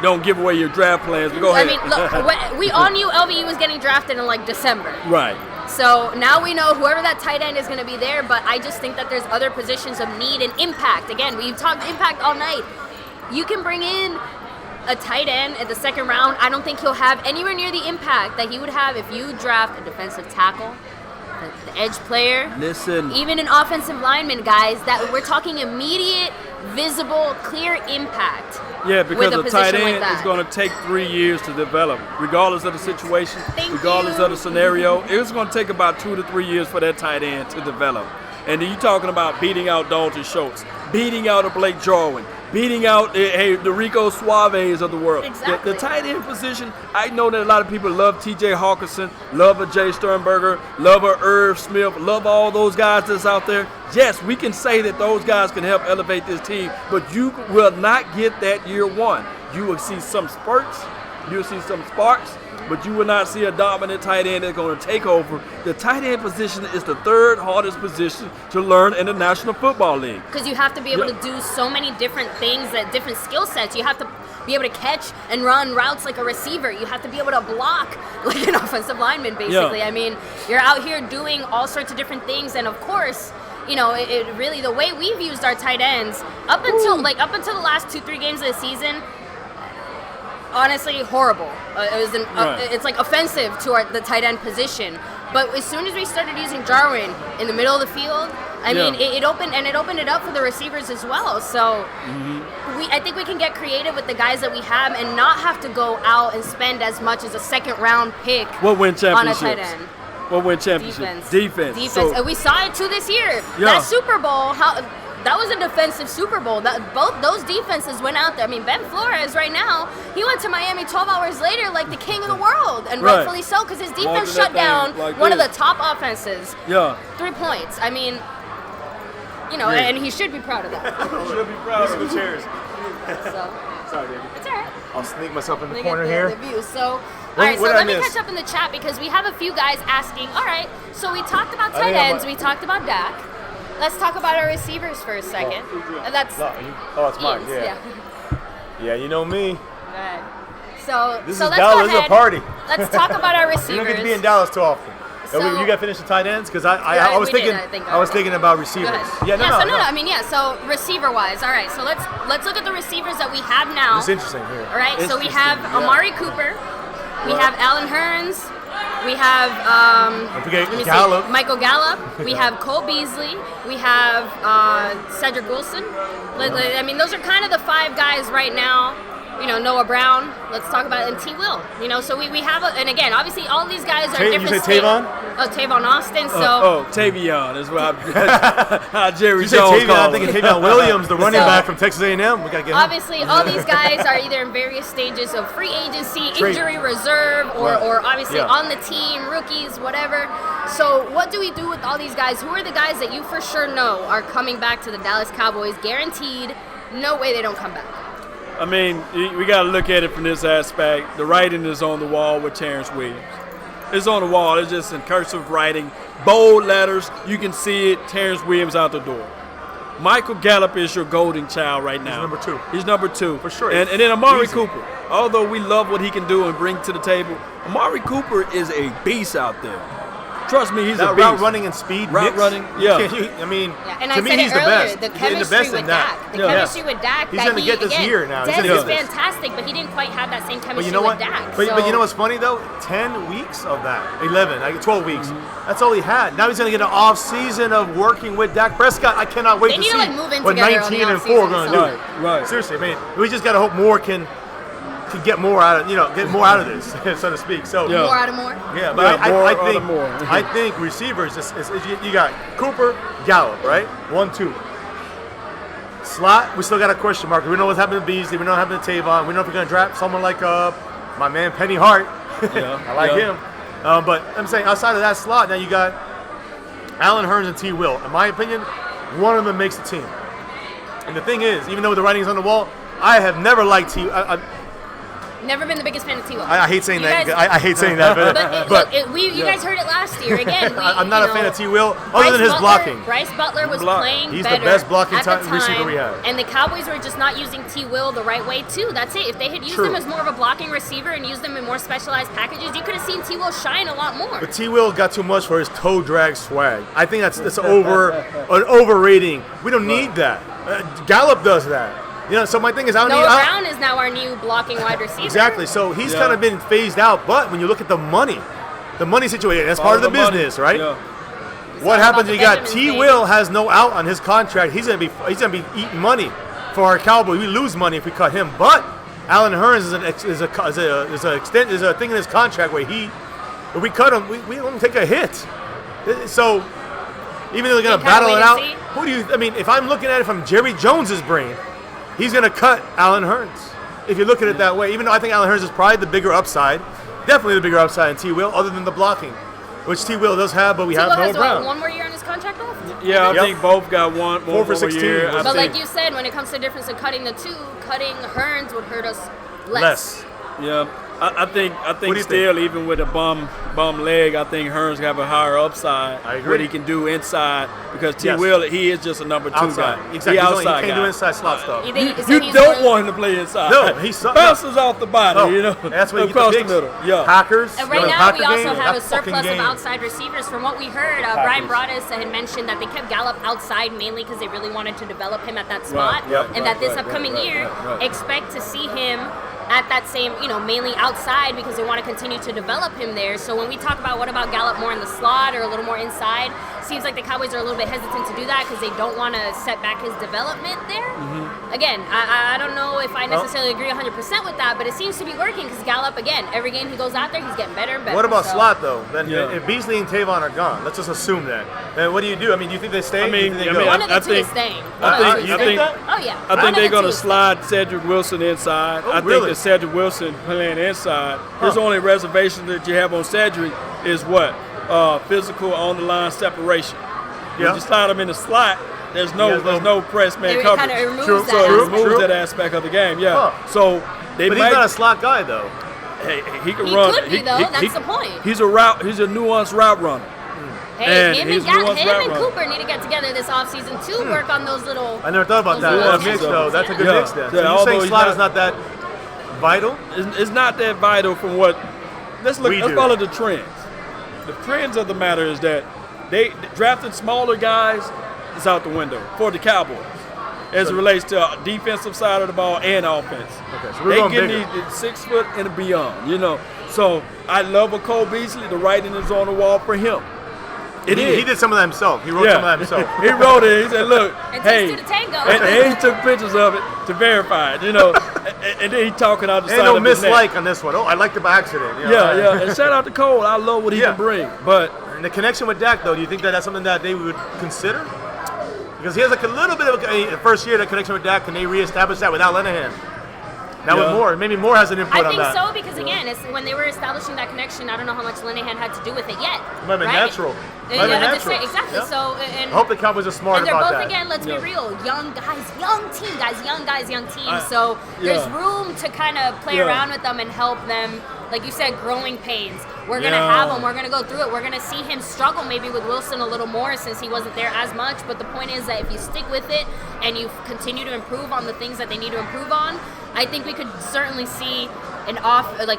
Don't give away your draft plans. But go I ahead. mean, look, we all knew LVE was getting drafted in like December. Right. So now we know whoever that tight end is going to be there, but I just think that there's other positions of need and impact. Again, we've talked impact all night. You can bring in a tight end at the second round. I don't think he'll have anywhere near the impact that he would have if you draft a defensive tackle, the edge player, Listen. even an offensive lineman, guys. That we're talking immediate, visible, clear impact. Yeah, with because a a position tight end like that. is going to take 3 years to develop, regardless of the situation, Thank regardless you. of the scenario. It's going to take about 2 to 3 years for that tight end to develop. And then you're talking about beating out Dalton Schultz, beating out a Blake Jarwin, beating out the Rico Suaves of the world. Exactly. The tight end position, I know that a lot of people love T.J. Hawkinson, love a Jay Sternberger, love a Irv Smith, love all those guys that's out there. Yes, we can say that those guys can help elevate this team, but you will not get that year one. You will see some spurts, you'll see some sparks, but you will not see a dominant tight end that's going to take over. The tight end position is the third hardest position to learn in the National Football League. Because you have to be able to do so many different things, different skill sets. You have to be able to catch and run routes like a receiver. You have to be able to block like an offensive lineman, basically. Yeah. I mean, you're out here doing all sorts of different things, and of course, you know, it really, the way we've used our tight ends up until the last 2-3 games of the season, honestly, horrible. It's like offensive to the tight end position. But as soon as we started using Jarwin in the middle of the field, I mean, it opened it up for the receivers as well. So I think we can get creative with the guys that we have and not have to go out and spend as much as a second round pick What win on a championships? tight end. What win championships? Defense. So, And we saw it too this year. Yeah. That Super Bowl, that was a defensive Super Bowl. Both those defenses went out there. I mean, Ben Flores right now, he went to Miami 12 hours later like the king of the world, and Right. rightfully so, because his defense Launching shut that thing down like one of this. the top offenses. yeah. 3 points. I mean, you know, and he should be proud of that. Should be proud of Musical it. chairs. So Sorry, baby. it's all right. I'll sneak myself in the Look corner at here. the view. So, all What- right, so what did I let me miss? catch up in the chat because we have a few guys asking, all right, so we talked about I tight think I'm ends, we talked about Dak. Let's talk about our receivers for a second. That's Oh, it's mine. Ian's, Yeah. Yeah, you know me. Go ahead. So, This so is let's Dallas. go This is a ahead. party. Let's talk about our You receivers. don't get to be in Dallas too often. So- You got finished the tight ends because Yeah, I was we did, thinking I think I was already. thinking about Go receivers. ahead. Yeah, no. I mean, yeah. So receiver wise, all right. So let's look at the receivers that we have now. It's interesting here. All right. So we Interesting, have yeah. Amari Cooper. We have Alan Hearns. We have Don't forget let me see, Gallup. Michael Gallup. We have Cole Beasley. We have Cedric Wilson. I mean, those are kind of the 5 guys right now. You know, Noah Brown. Let's talk about it. And T. Will. You know, so we have and again, obviously, all these guys are You different. say Tavon? Oh, Tavon Austin. So. Oh, Tavion is what how Jerry You say Jones Tavion, called I'm thinking him. Tavion Williams, the running So- back from Texas A&M. We gotta get him. Obviously, all these guys are either in various stages of free agency, Trade. injury reserve, or obviously Yeah. on the team, rookies, whatever. So what do we do with all these guys? Who are the guys that you for sure know are coming back to the Dallas Cowboys? Guaranteed, no way they don't come back. I mean, we got to look at it from this aspect. The writing is on the wall with Terrence Williams. It's on the wall. It's just in cursive writing, bold letters. You can see it. Terrence Williams out the door. Michael Gallup is your golden child right now. number 2. He's number 2. For sure. And then Amari Easy. Cooper. Although we love what he can do and bring to the table, Amari Cooper is a beast out there. Trust me, he's a That beast. route running and speed Route mix, running, yeah. I mean, Yeah, and to I me, said he's it the earlier, best. the He's chemistry best with in that. Dak. The Yeah. chemistry with Dak. He's that gonna get this again, year now. He's Dak gonna is get this. fantastic, but he didn't quite have that same chemistry But you know what? with Dak. But you know what's funny though? 10 weeks of that, 11, 12 weeks. Mm-hmm. That's all he had. Now he's gonna get an off season of working with Dak Prescott. I cannot wait They to need see to, like, move in what together on 19 the and 4 are offseason, gonna so- do. Right, right. Seriously, I mean, we just gotta hope more can get more out of get more out of this, so to speak. So Yeah. more out of more. yeah, but Yeah, more I out of think more. I think receivers you got Cooper, Gallup, right? 1, 2. Slot, we still got a question mark. We don't know what's happening to Beasley. We don't know what happened to Tavon. We don't know if we're gonna draft someone like my man Penny Hart. Yeah, I like yeah. him. But I'm saying outside of that slot, now you got Alan Hearns and T. Will. In my opinion, one of them makes the team. And the thing is, even though the writing's on the wall, I have never liked T. Never been the biggest fan of T. Will. I hate saying You that. guys- I hate saying that, But you guys heard it last year. Again, I'm not a fan of T. Will, other than his blocking. Bryce Butler was Block. playing He's the better best blocking at the receiver time, we have. and the Cowboys were just not using T. Will the right way too. That's it. If they had used True. him as more of a blocking receiver and used them in more specialized packages, you could have seen T. Will shine a lot more. But T. Will got too much for his toe drag swag. I think that's an overrating. We don't need that. Gallup does that. So my thing is, I don't Noah need. Brown is now our new blocking wide receiver. Exactly. So he's Yeah. kind of been phased out. But when you look at the money situation, that's part of the All money. business, right? Yeah. What all happens? about You the got Benjamins, T. baby. Will has no out on his contract. He's gonna be eating money for our Cowboys. We lose money if we cut him. But Alan Hearns is a thing in his contract where if we cut him, we don't take a hit. So even though they're gonna You kinda battle wait it and out, see. who do you? I mean, if I'm looking at it from Jerry Jones's brain, he's gonna cut Alan Hearns. If you look at it that way, even though I think Alan Hearns is probably the bigger upside, definitely the bigger upside in T. Will, other than the blocking, which T. Will does have, but we T. Will have Noah has Brown. one more year on his contract left. Yeah, I Yep. think both got one 4 for more 16. year. I But But think- like you said, when it comes to the difference of cutting the two, cutting Hearns would hurt us less. Less. Yeah, I think do you still, even with a bum leg, I think Hearns have a higher upside. I agree. What he can do inside, because T. Yes. Will, he is just a number 2 Outside. guy. Exactly. He He outside can't do guy. inside slot stuff. You think- so You he's don't more- want him to play inside. No, he's so- bounces off the body. No, You know, that's what you get across the the picks. middle. Yeah. Packers. And right the now, Packer we also game, have a that fucking surplus of game. outside receivers. From what we heard, Brian Broaddus had mentioned that they kept Gallup outside mainly because they really wanted to develop him at that spot, yep, and that this upcoming year, right. expect to see him at that same, mainly outside because they want to continue to develop him there. So when we talk about what about Gallup more in the slot or a little more inside, seems like the Cowboys are a little bit hesitant to do that because they don't want to set back his development there. Again, I don't know if I necessarily agree 100% with that, but it seems to be working because Gallup, again, every game he goes out there, he's getting better and better. What about so. slot though? Then if Beasley and Tavon are gone, let's just assume that. Then what do you do? I mean, do you think they stay? One of the two is staying. You think that? Oh yeah. I think they're going to slide Cedric Wilson inside. I think that Cedric Wilson playing inside. His only reservation that you have on Cedric is what? Physical on the line separation. When you slide him in the slot, there's no press man coverage. Kind of removes True. that. So aspect. it removes that aspect of the game. Yeah. So they But might, he's not a slot guy though. Hey, he can He run. could be, though. That's the point. He's a nuanced route runner. Hey, him he's and nuanced route runner. Cooper need to get together this offseason to work on those little. I never thought about those that. little That mix adjustments. though. That's a good Yeah. mix then. Yeah, So you're although saying he's slot not- is not that vital? It's not that vital from what. Let's do. follow the trends. The trends of the matter is that they drafting smaller guys is out the window for the Cowboys as it relates to defensive side of the ball and offense. Okay, so we're They going give bigger. me 6 foot and beyond, you know. So I love a Cole Beasley. The writing is on the wall for him. He did some of that himself. He wrote some of that himself. He wrote it. He said, "Look, It hey," takes two to tango. and he took pictures of it to verify it, you know. and then he talking out the Ain't side no of his neck. mislike on this one. Oh, I liked it by accident. You know, Yeah. And shout out to Cole. I love what he can bring. But And the connection with Dak, though, do you think that that's something that they would consider? Because he has like a little bit of the first year, that connection with Dak. Can they reestablish that without Linehan? Now with Moore, maybe Moore has an input I on think that. so because again, it's when they were establishing that connection. I don't know how much Linehan had to do with it yet. Might have been right? natural. Yeah, Might have been I'm just natural. saying, exactly. Yeah. So I and hope the Cowboys are smart and they're about both that. again. Let's be real, young guys, young team. I- So there's yeah. room to kind of play Yeah. around with them and help them. Like you said, growing pains. We're gonna Yeah. have them. We're gonna go through it. We're gonna see him struggle maybe with Wilson a little more since he wasn't there as much. But the point is that if you stick with it and you continue to improve on the things that they need to improve on, I think we could certainly see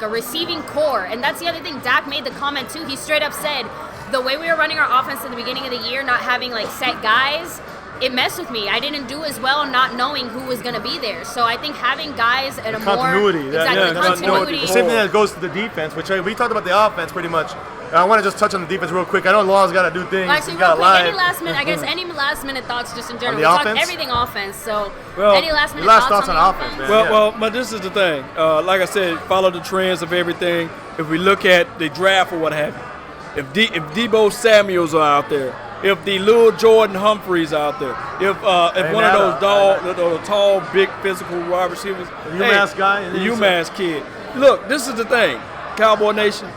a receiving core. And that's the other thing. Dak made the comment too. He straight up said, the way we were running our offense at the beginning of the year, not having like set guys, it messed with me. I didn't do as well not knowing who was going to be there. So I think having guys at a Continuity. more exactly continuity. The same thing that goes to the defense, which we talked about the offense pretty much. I want to just touch on the defense real quick. I know Law's got to do things. Actually, He's real got quick, live. any last minute thoughts just in general? the We talked offense? everything offense. So Well, any last minute last thoughts thoughts on on the offense, man. Well, Yeah. but this is the thing. Like I said, follow the trends of everything. If we look at the draft or what have you, if Debo Samuels are out there, if the little Jordan Humphreys out there, if one of those tall, big, physical wide receivers, UMass guy, the UMass kid. Look, this is the thing, Cowboy Nation.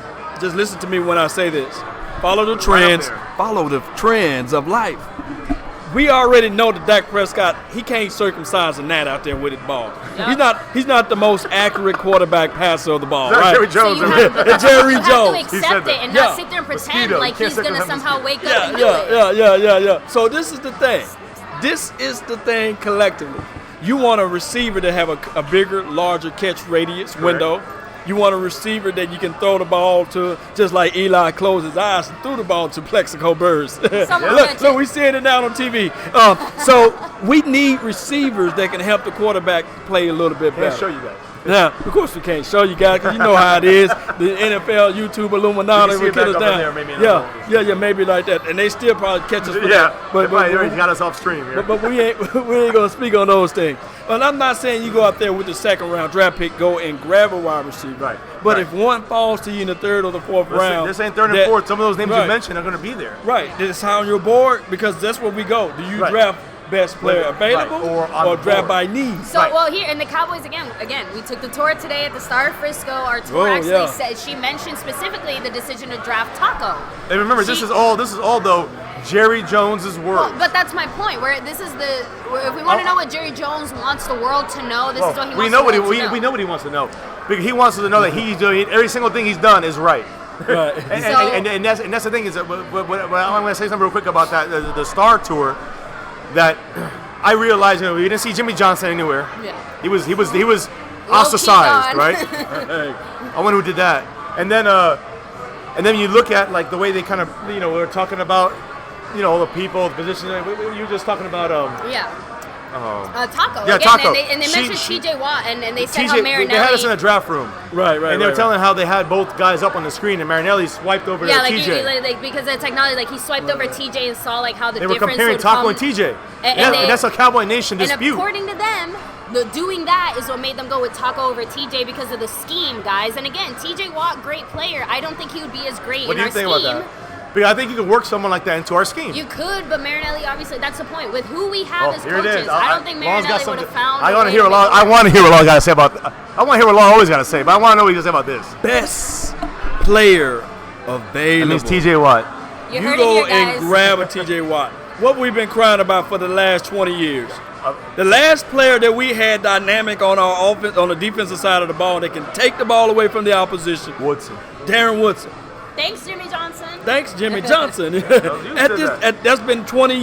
Just listen to me when I say this. Follow the trends. there. Follow the trends of life. We already know that Dak Prescott, he can't circumcise a gnat out there with his ball. Yeah. He's not the most accurate quarterback passer of the ball, That's right? Jerry Jones. So you right? have, Jerry you have Jones. to He said accept that. it and Yeah. not sit there and pretend Mosquito. like You can't he's sit going there to and somehow mosquito. wake up and do it. Yeah. So this is the thing. This is the thing collectively. You want a receiver to have a bigger, larger catch radius window. You want a receiver that you can throw the ball to, just like Eli closed his eyes and threw the ball to Plexico Birds. Look, we seeing it now on TV. So we need receivers that can help the quarterback play a little bit better. Can't show you that. Now, of course we can't show you guys because you know how it is. The NFL, YouTube, Illuminati You can see will it get back us up in down. there maybe in a Yeah, maybe like that. And they still probably catch us for Yeah, that. but he's got us off stream here. But we ain't gonna speak on those things. But I'm not saying you go out there with the second round draft pick, go and grab a wide receiver. Right. But right. if one falls to you in the third or the fourth round, This ain't third and fourth. Some of those names you mentioned are going to be there. Right. It's on your board because that's where we go. Do you Right. draft best player available Right. Or on the draft board. by need? So, Right. well, here, and the Cowboys, again, we took the tour today at the Star of Frisco. Our tour said, she mentioned specifically the decision to draft Taco. And remember, this is all though Jerry Jones's word. Well, but that's my point. If we want to know what Jerry Jones wants the world to know, this is what he wants we know the what world to know. we know what he wants to know. Because he wants us to know that he's doing every single thing he's done is right. Right. and that's the thing is that I'm going to say something real quick about that the Star Tour. That I realized, we didn't see Jimmy Johnson anywhere. Yeah. He was ostracized, gone. right? I wonder who did that. And then you look at like the way they kind of we're talking about all the people, the positions. You were just talking about Taco. Yeah, Again, Taco. And they mentioned TJ Watt, and they said how TJ, Marinelli. they had us in a draft room. Right. And they were telling how they had both guys up on the screen, and Marinelli swiped over yeah, like, TJ. like because of the technology, like he swiped over TJ and saw like how the They were difference comparing would Taco come. and TJ. And That's a Cowboy Nation dispute. And according to them, doing that is what made them go with Taco over TJ because of the scheme, guys. And again, TJ Watt, great player. I don't think he would be as great What in do you our think scheme. about that? Because I think you could work someone like that into our scheme. You could, but Marinelli, obviously, that's the point. With who we have as here it coaches, is. I don't think Law's got Marinelli would something- have found. I a want way to hear what make Law. it I work. want to hear what Law got to say about. I want to hear what Law always got to say, but I want to know what he got to say about this. Best player available. That means TJ Watt. You You heard go it here, guys. and grab a TJ Watt. What we've been crying about for the last 20 years. The last player that we had dynamic on our offense, on the defensive side of the ball, that can take the ball away from the opposition. Woodson. Darren Woodson. Thanks, Jimmy Johnson. Thanks, Jimmy Johnson. that. That's been 20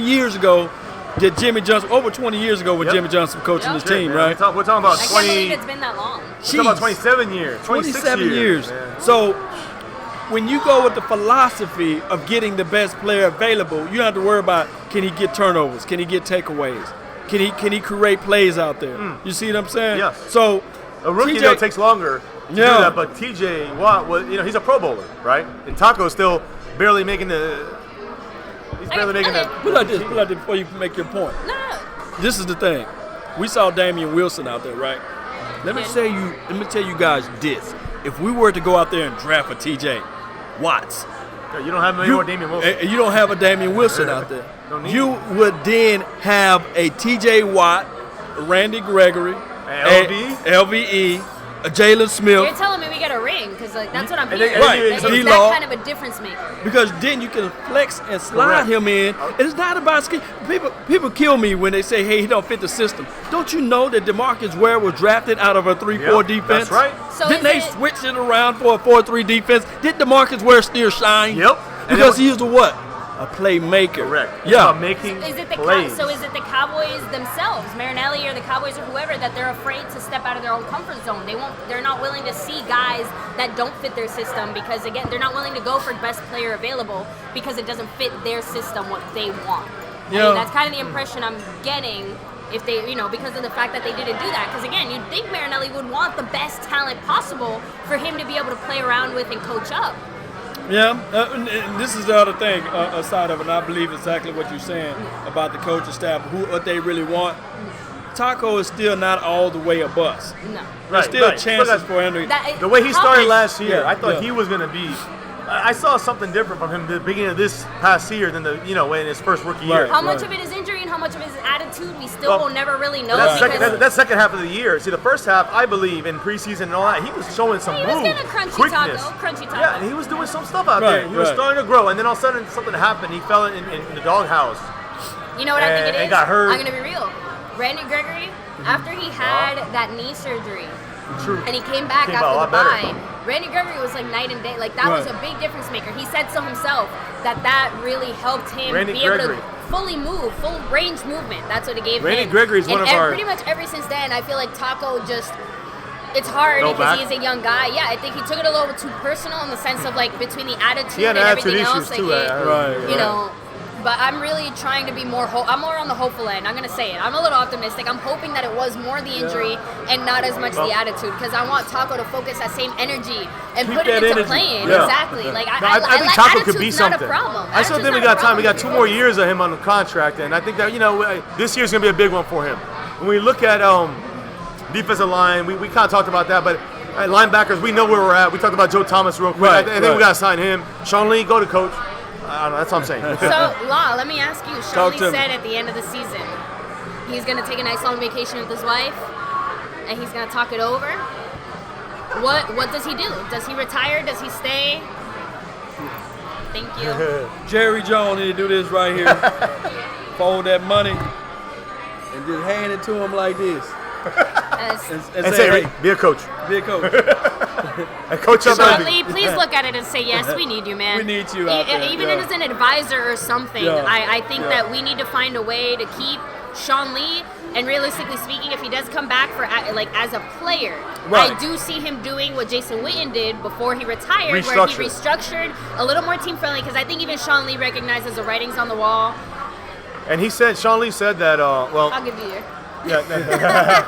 years ago. That Jimmy Johnson, over 20 years ago, when Yep. Jimmy Johnson coaching Yep. his team, Man, right? We're talking about I 20. can't believe it's been that long. We're talking about 27 years. 27 years. Man. So when you go with the philosophy of getting the best player available, you don't have to worry about, can he get turnovers? Can he get takeaways? Can he create plays out there? You see what I'm saying? Yes. So A rookie TJ though takes longer to do Yeah. that, but TJ Watt was, he's a Pro Bowler, right? And Taco's still barely making the. He's barely making okay. the. Put like this before you make your point. No. This is the thing. We saw Damian Wilson out there, right? Let me tell you guys this. If we were to go out there and draft a TJ Watts, You don't have any more Damian Wilson. and you don't have a Damian Wilson out there, Don't need you would then have a TJ Watt, Randy Gregory, And LVE, a Jalen Smith. You're telling me we get a ring because like that's what I'm And hearing. they- Right. Like, it's D-Law. that kind of a difference maker. Because then you can flex and slide Correct. him in. It's not about skill. People kill me when they say, "Hey, he don't fit the system." Don't you know that DeMarcus Ware was drafted out of a 3-4 Yep, defense? that's right. So Didn't is they it- switch it around for a 4-3 defense? Did DeMarcus Ware still shine? Yep. And Because it he is a what? A playmaker. Correct. It's Yeah. about making Is it the plays. so is it the Cowboys themselves, Marinelli or the Cowboys or whoever, that they're afraid to step out of their own comfort zone? They're not willing to see guys that don't fit their system because again, they're not willing to go for best player available because it doesn't fit their system what they want. I Yeah. mean, that's kind of the impression I'm getting if they, because of the fact that they didn't do that. Because again, you'd think Marinelli would want the best talent possible for him to be able to play around with and coach up. Yeah, and this is the other thing aside of it, and I believe exactly what you're saying about the coaching staff, what they really want. Taco is still not all the way a bust. No. There's still chances for him to. The way he started How- last year, Yeah, I thought yeah. he was going to be. I saw something different from him at the beginning of this past year than in his first rookie year. Right. How much of it is injury and how much of it is attitude, we still will never really know. That Because second half of the year. See, the first half, I believe, in preseason and all that, he was showing some He was moves, getting a crunchy quickness. crunchy taco. Yeah, and he was doing some stuff out Right, there. He was right. starting to grow, and then all of a sudden something happened. He fell in the doghouse. You know what I think it is? And got hurt. I'm gonna be real. Randy Gregory, after he had that knee surgery, True. and he came back Came out a after lot the better. bye, Randy Gregory was like night and day. Like that was a Right. big difference maker. He said so himself that really helped him Randy be able Gregory. to fully move, full range movement. That's what it gave Randy him. Gregory's one and of our- pretty much ever since then, I feel like Taco just. It's hard Go because back. he's a young guy. Yeah, I think he took it a little too personal in the sense of like between the attitude He had and attitude everything issues else. too. Like, I heard. Right. you know, but I'm really trying to be more I'm more on the hopeful end. I'm gonna say it. I'm a little optimistic. I'm hoping that it was more the injury and not as much the attitude, because I want Taco to focus that same energy and Keep put it that into energy. playing. Yeah. Exactly. Like No, I think like Taco could be attitude's not something. a problem. I still Attitude's think we not got a time. We got problem. 2 more years of him on the contract, and I think that this year's gonna be a big one for him. When we look at defensive line, we kind of talked about that, but linebackers, we know where we're at. We talked about Joe Thomas real quick. Right, I think right. we gotta sign him. Sean Lee, go to coach. I don't know. That's what I'm saying. So, Law, let me ask you. Talk Sean to Lee me. said at the end of the season he's going to take a nice long vacation with his wife and he's going to talk it over. What does he do? Does he retire? Does he stay? Thank you. Jerry Jones need to do this right here. Fold that money and just hand it to him like this. As And say, say, hey, be a coach. be a coach. And coach up Sean every. Lee, please look at it and say, yes, we need you, man. We need you out there, Even yeah. as an advisor or something, Yeah, I think yeah. that we need to find a way to keep Sean Lee. And realistically speaking, if he does come back for as a player, Right. I do see him doing what Jason Witten did before he retired, where he restructured a little more team friendly. Because I think even Sean Lee recognizes the writings on the wall. And he said, Sean Lee said that, well, I'll give you your.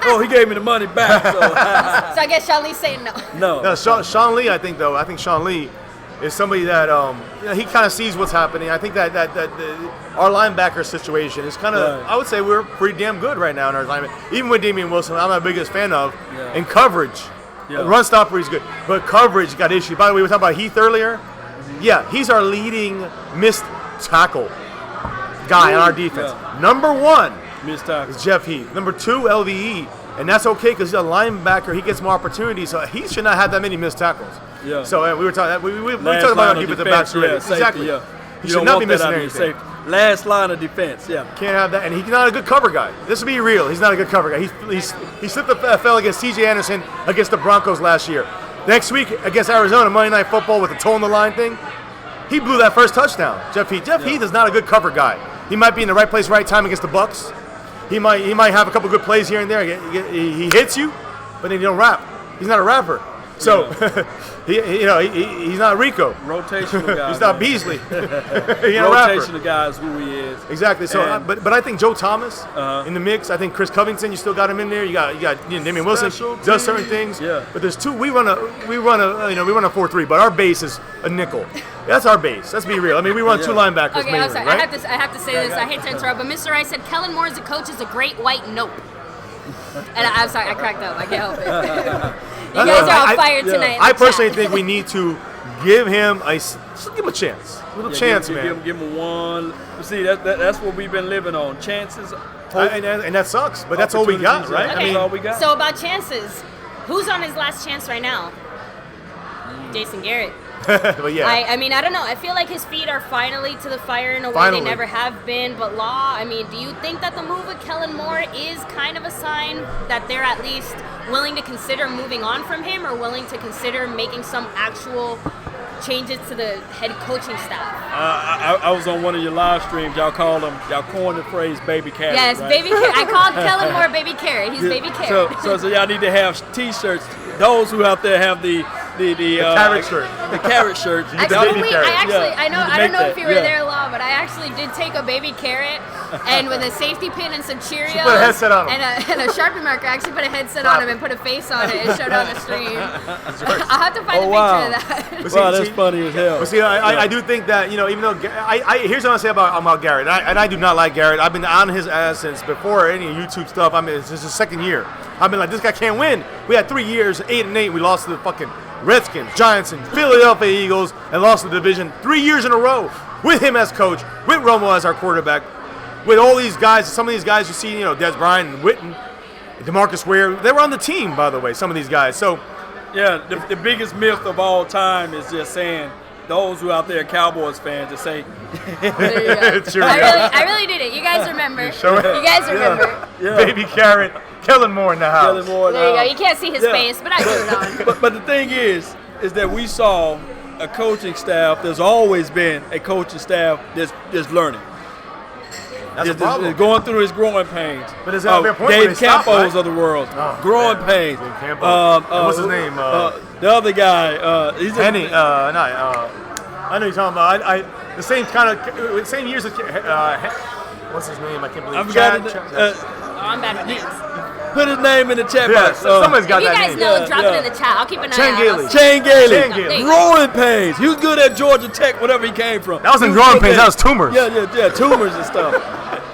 Oh, he gave me the money back. So, So I guess Sean Lee's saying no. no. Sean Lee, I think Sean Lee is somebody that he kind of sees what's happening. I think that our linebacker situation is kind of, Right. I would say we're pretty damn good right now in our lineman. Even with Damian Wilson, I'm not the biggest fan of. Yeah. In coverage, Yeah. run stopper he's good, but coverage got issues. By the way, we were talking about Heath earlier. Yeah, he's our leading missed tackle guy on our defense. Yeah. Number 1 Missed tackle. is Jeff Heath. Number 2, LVE. And that's okay because he's a linebacker. He gets more opportunities, so he should not have that many missed tackles. Yeah. So we were talking. We Last talking about line our of defensive defense, backs already. yeah, safety, Exactly. yeah. He You should don't not want be that missing out of your anything. safety. Last line of defense, yeah. Can't have that. And he's not a good cover guy. This will be real. He's not a good cover guy. He slipped the fell against C.J. Anderson against the Broncos last year. Next week against Arizona, Monday Night Football with the toe on the line thing, he blew that first touchdown. Jeff Heath. Jeff Heath is not a good cover guy. He might be in the right place, right time against the Bucks. He might have a couple good plays here and there. He hits you, but then he don't rap. He's not a rapper. So, he's not Rico. Rotational guy. He's not man. Beasley. He ain't a rapper. Rotational guy is who he is. Exactly. So, And- but I think Joe Thomas in the mix. I think Chris Covington. You still got him in there. You got Damian Wilson Special does certain teams. things. Yeah. But there's two. We run a 4-3. But our base is a nickel. That's our base. Let's be real. I mean, we run two linebackers Okay, mainly, I'm sorry. right? I have to say this. I hate to interrupt, but Mr. Rice said Kellen Moore as a coach is a great white nope. And I'm sorry, I cracked up. I can't help it. You guys are on fire tonight. in I the personally chat. think we need to give him just give him a chance. A little chance, man. Give him one. You see, that's what we've been living on. Chances. And that sucks, but that's all we got, right? Okay. That's all we got. So about chances, who's on his last chance right now? Jason Garrett. But yeah. I mean, I don't know. I feel like his feet are finally to the fire in a way Finally. they never have been. But Law, I mean, do you think that the move with Kellen Moore is kind of a sign that they're at least willing to consider moving on from him, or willing to consider making some actual changes to the head coaching staff? I was on one of your live streams. Y'all coined the phrase "baby carrot." Yes, right? baby carrot. I called Kellen Moore baby carrot. He's baby carrot. So y'all need to have T-shirts. Those who out there have the carrot shirt. the carrot shirts. get the Actually, baby carrot. I You need to don't make know that, if you were yeah. there, Law, but I actually did take a baby carrot and with a safety pin and some Cheerios put a headset on him. and a Sharpie marker. I actually put a headset on him and put a face on it and showed it on the stream. I'll have to find a picture wow. of that. But see- Wow, that's see- funny as hell. But see, I do think that, even though here's what I say about Garrett, and I do not like Garrett. I've been on his ass since before any YouTube stuff. I mean, it's his second year. I've been like, this guy can't win. We had 3 years, 8-8. We lost to the fucking Redskins, Giants, and Philadelphia Eagles, and lost the division 3 years in a row with him as coach, with Romo as our quarterback, with all these guys. Some of these guys you see, Des Bryant and Witten, DeMarcus Ware, they were on the team, by the way, some of these guys. So, Yeah, the biggest myth of all time is just saying those who out there Cowboys fans just say, There you go. It's true. I really did it. You guys remember. sure. You guys remember. yeah, baby carrot, Kellen Moore in the house. Kellen Moore There you now. go. You can't see his Yeah. face, but I threw it on. But the thing is that we saw a coaching staff. There's always been a coaching staff that's learning. That's a Is problem. going through his growing pains. But is that a point where Dave they stop, Campos right? of the world, Oh, growing man. pains. Dave Campos. And what's his name? The other guy, he's Henny, I know you're talking about. The same kind of same years as what's his name? I can't believe. I've got it. Oh, I'm bad at names. Put his name in the chat Yeah, box. somebody's got If you that guys name. know, Yeah, drop yeah. it in the chat. I'll keep an eye Chan out. Gailey. Shane Gailey, Shane Gailey. growing pains. He was good at Georgia Tech, whatever he came from. That wasn't He growing good pains, at- that was tumors. Yeah, tumors and stuff.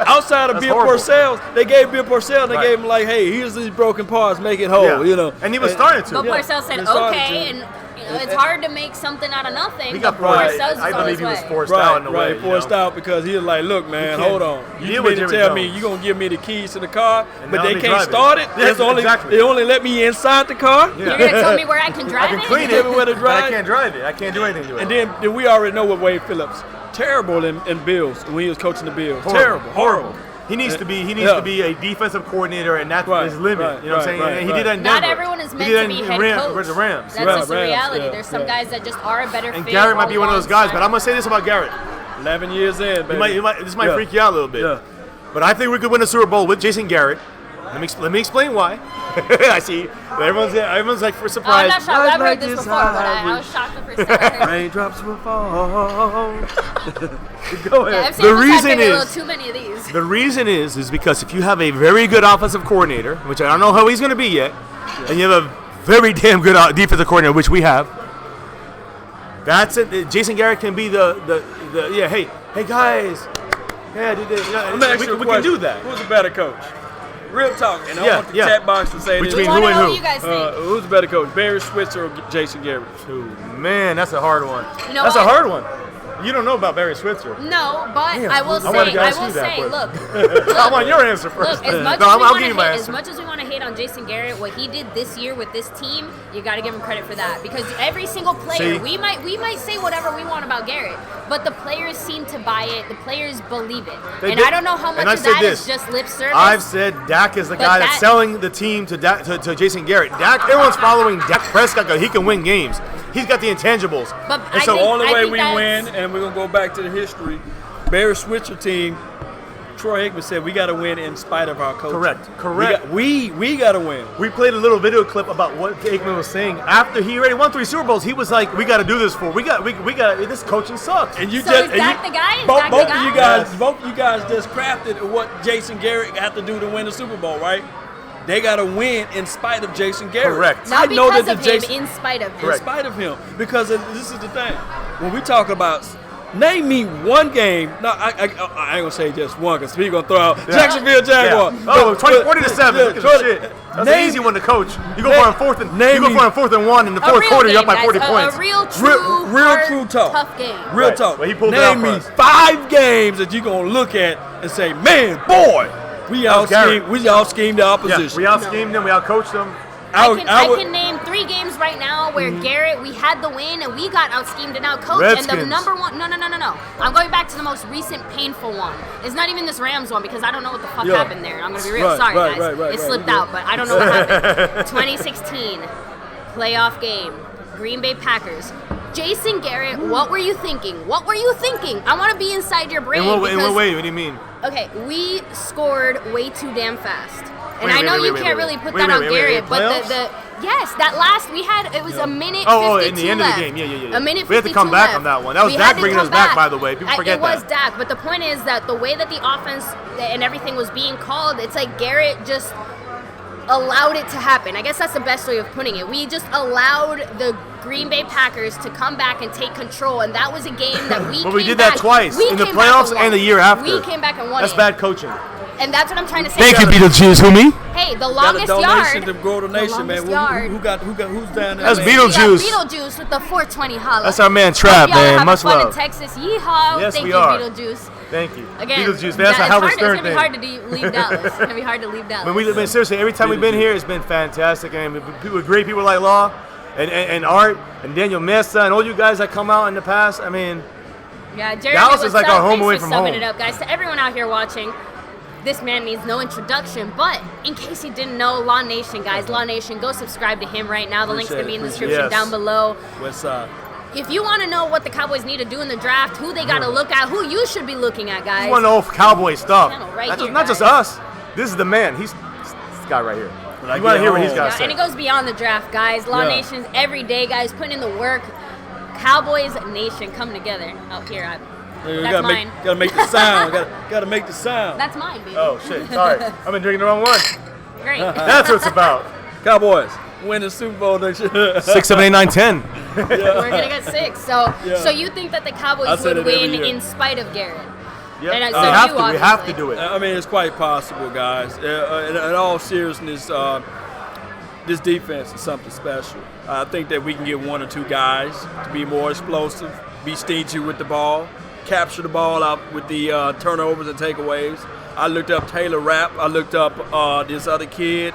Outside of That's Bill horrible. Parcells, they gave Bill Parcells, they Right. gave him like, hey, here's these broken parts, make it whole, Yeah. And he was starting to. But Yeah, Parcells said he started okay, to. and it's hard to make something out of nothing. He got but forced. Parcells is I on believe his he was way. forced out in a way. Forced out because he was like, look, man, can't hold on. deal You with mean to Jerry tell me Jones. you're going to give me the keys to the car, And but now they let me can't drive it. start it? Yeah, exactly. They only let me inside the car? Yeah. You're gonna tell me where I can I drive can it? clean Tell it, me where to but drive. I can't drive it. I can't do anything to it. And then we already know what Wade Phillips, terrible in Bills when he was coaching the Bills. horrible. Horrible. He needs to be. He needs Yeah. to be a defensive coordinator, and that's Right, his limit. right, you know what I'm saying? right, And he right. did that in Not Denver. everyone is He meant did to that be in head with the coach. Rams. That's Rams, just the Rams, reality. yeah, There's some yeah. guys that just are a better And fit. Garrett might be one of those guys, alongside. but I'm gonna say this about Garrett. 11 years in, baby. This might Yeah. freak you out a little bit. Yeah. But I think we could win a Super Bowl with Jason Garrett Let me explain why. I see everyone's like for I'm surprise. not shocked. I've heard this before, but I was shocked the first time I heard it. Raindrops will fall. Go Yeah, ahead. I've seen The us reason have a little is too many of these. the reason is because if you have a very good offensive coordinator, which I don't know how he's going to be yet, and you have a very damn good defensive coordinator, which we have, that's it. Jason Garrett can be the hey guys, yeah, dude, Let me ask you a we can question. do that. Who's a better coach? Real talk, and I want the Yeah. chat box to say Between this. I who want to and know who? what you guys think. Who's a better coach, Barry Switzer or Jason Garrett? Ooh, man, that's a hard one. You know That's what? a hard one. You don't know about Barry Switzer. No, but Damn, I will I wanted say, to ask you that look, I want your answer first. Look, as much No, as I'll we want give you to my hate, answer. as much as we want to hate on Jason Garrett, what he did this year with this team, you got to give him credit for that. Because every single player, See? we might say whatever we want about Garrett, but the players seem to buy it. The players believe it, They and did- I don't know how much and I of said that this. is just lip service. I've said Dak is the But guy that's that- selling the team to Jason Garrett. Dak, everyone's following Dak Prescott because he can win games. He's got the intangibles. But And I so think- The only way we that's- win, and we're gonna go back to the history. Barry Switzer team. Troy Aikman said we got to win in spite of our coach. Correct. We got to win. We played a little video clip about what Aikman was saying after he already won 3 Super Bowls. He was like, "We got to do this for. We got. This coaching sucks." And you So just is and Dak you, the guy? Is both, Dak the both guy? of you guys, Yes. both you guys just crafted what Jason Garrett had to do to win the Super Bowl, right? They got to win in spite of Jason Garrett. Correct. not I know because that of the him, Jason, in spite of him. in spite of him, because this is the thing. When we talk about, name me one game. No, I ain't gonna say just one, because people gonna throw out Jacksonville Jaguars. Yeah. Oh, 40-7. Look at the shit. That's Name- an easy one to coach. You go name- for a fourth and name you go me- for a 4th and 1 in the A fourth real quarter. game, You're up by guys. 40 points. A real true, real hard, true talk. tough game. Real Right. talk. Well, he pulled it out Name for me us. 5 games that you're gonna look at and say, man, boy, we out Garrett. schemed the Yeah, opposition. we out schemed them. We out coached them. I would- can name 3 games right now where Garrett, we had the win and we got out schemed and out coached. And the Redskins. number one, no. I'm going back to the most recent painful one. It's not even this Rams one because I don't know what the fuck Yeah. happened there. I'm going to be real Right, sorry, right, guys. right, it right. slipped out, but I don't know what happened. 2016 playoff game, Green Bay Packers. Jason Garrett, what were you thinking? What were you thinking? I want to be inside your brain. In what because- way? What do you mean? Okay, we scored way too damn fast. And Wait, I know wait, you wait, can't wait, really wait. put Wait, that wait, on wait, wait, Garrett, but playoffs? yes, that last we had it was a minute 52 Oh, in the end of the left. game. Yeah. A minute 52 We had to come back left. on that one. That was We Dak had to bringing come us back, by the way. People forget it was that. Dak, but the point is that the way that the offense and everything was being called, it's like Garrett just allowed it to happen. I guess that's the best way of putting it. We just allowed the Green Bay Packers to come back and take control, and that was a game that we But we came did that back- twice, we in the came back playoffs won. and the year after. We came back and won That's it. bad coaching. And that's what I'm trying to say. Thank you, Beetlejuice. Who, me? Hey, the Got a longest donation yard. to Grow the Nation, man. longest yard. Who's down there? That's man? Beetlejuice. We got Beetlejuice with the 420 holla. That's our man Trap, Hope y'all man. having Much fun love. in Texas. Yeehaw. Yes, Thank we you, are. Beetlejuice. Thank you. Again, Beetlejuice, man. That's a Howard Stern It's thing. gonna be hard to leave Dallas. It's gonna be hard to leave Dallas. Man, seriously, every time we've been here, it's been fantastic. And with great people like Law and Art and Daniel Mesa and all you guys that come out in the past. I mean, Yeah, Jeremy, Dallas is what's like up? our home Thanks away for from summing home. it up, guys. To everyone out here watching, this man needs no introduction. But in case you didn't know, Law Nation, guys, Law Nation, go subscribe to him right now. The link's gonna be in the Appreciate description it. down Yes. below. West Side. If you want to know what the Cowboys need to do in the draft, who they got to look at, who you should be looking at, guys. you want to know Cowboy stuff. Channel right Not here, just guys. us. This is the man. He's this guy right here. When I You want to get hear what he's home- got Yeah, to say. and it goes beyond the draft, guys. Law Yeah. Nation's every day, guys, putting in the work. Cowboys Nation coming together. Oh, here, You that's gotta mine. gotta make the sound. gotta make the sound. That's mine, baby. Oh, shit. Sorry. I've been drinking the wrong one. Great. That's what it's about. Cowboys win the Super Bowl next year. 6, 7, 8, 9, 10. We're gonna get 6. So, Yeah. so you think that the I Cowboys said would it every win year. in spite of Garrett? Yep. And, we so have you to. We have to obviously. do it. I mean, it's quite possible, guys. In all seriousness, this defense is something special. I think that we can get 1 or 2 guys to be more explosive, be stingy with the ball, capture the ball out with the turnovers and takeaways. I looked up Taylor Rapp. I looked up this other kid,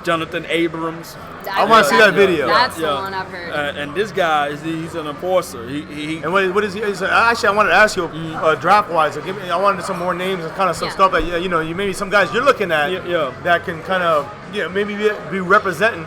Jonathan Abrams. I wanna see that video. That's the one I've heard. And this guy, he's an enforcer. He And what is he? Actually, I wanted to ask you draft wise. I wanted some more names and kind of some Yeah. stuff that maybe some guys you're looking at Yeah. that can kind of maybe be representing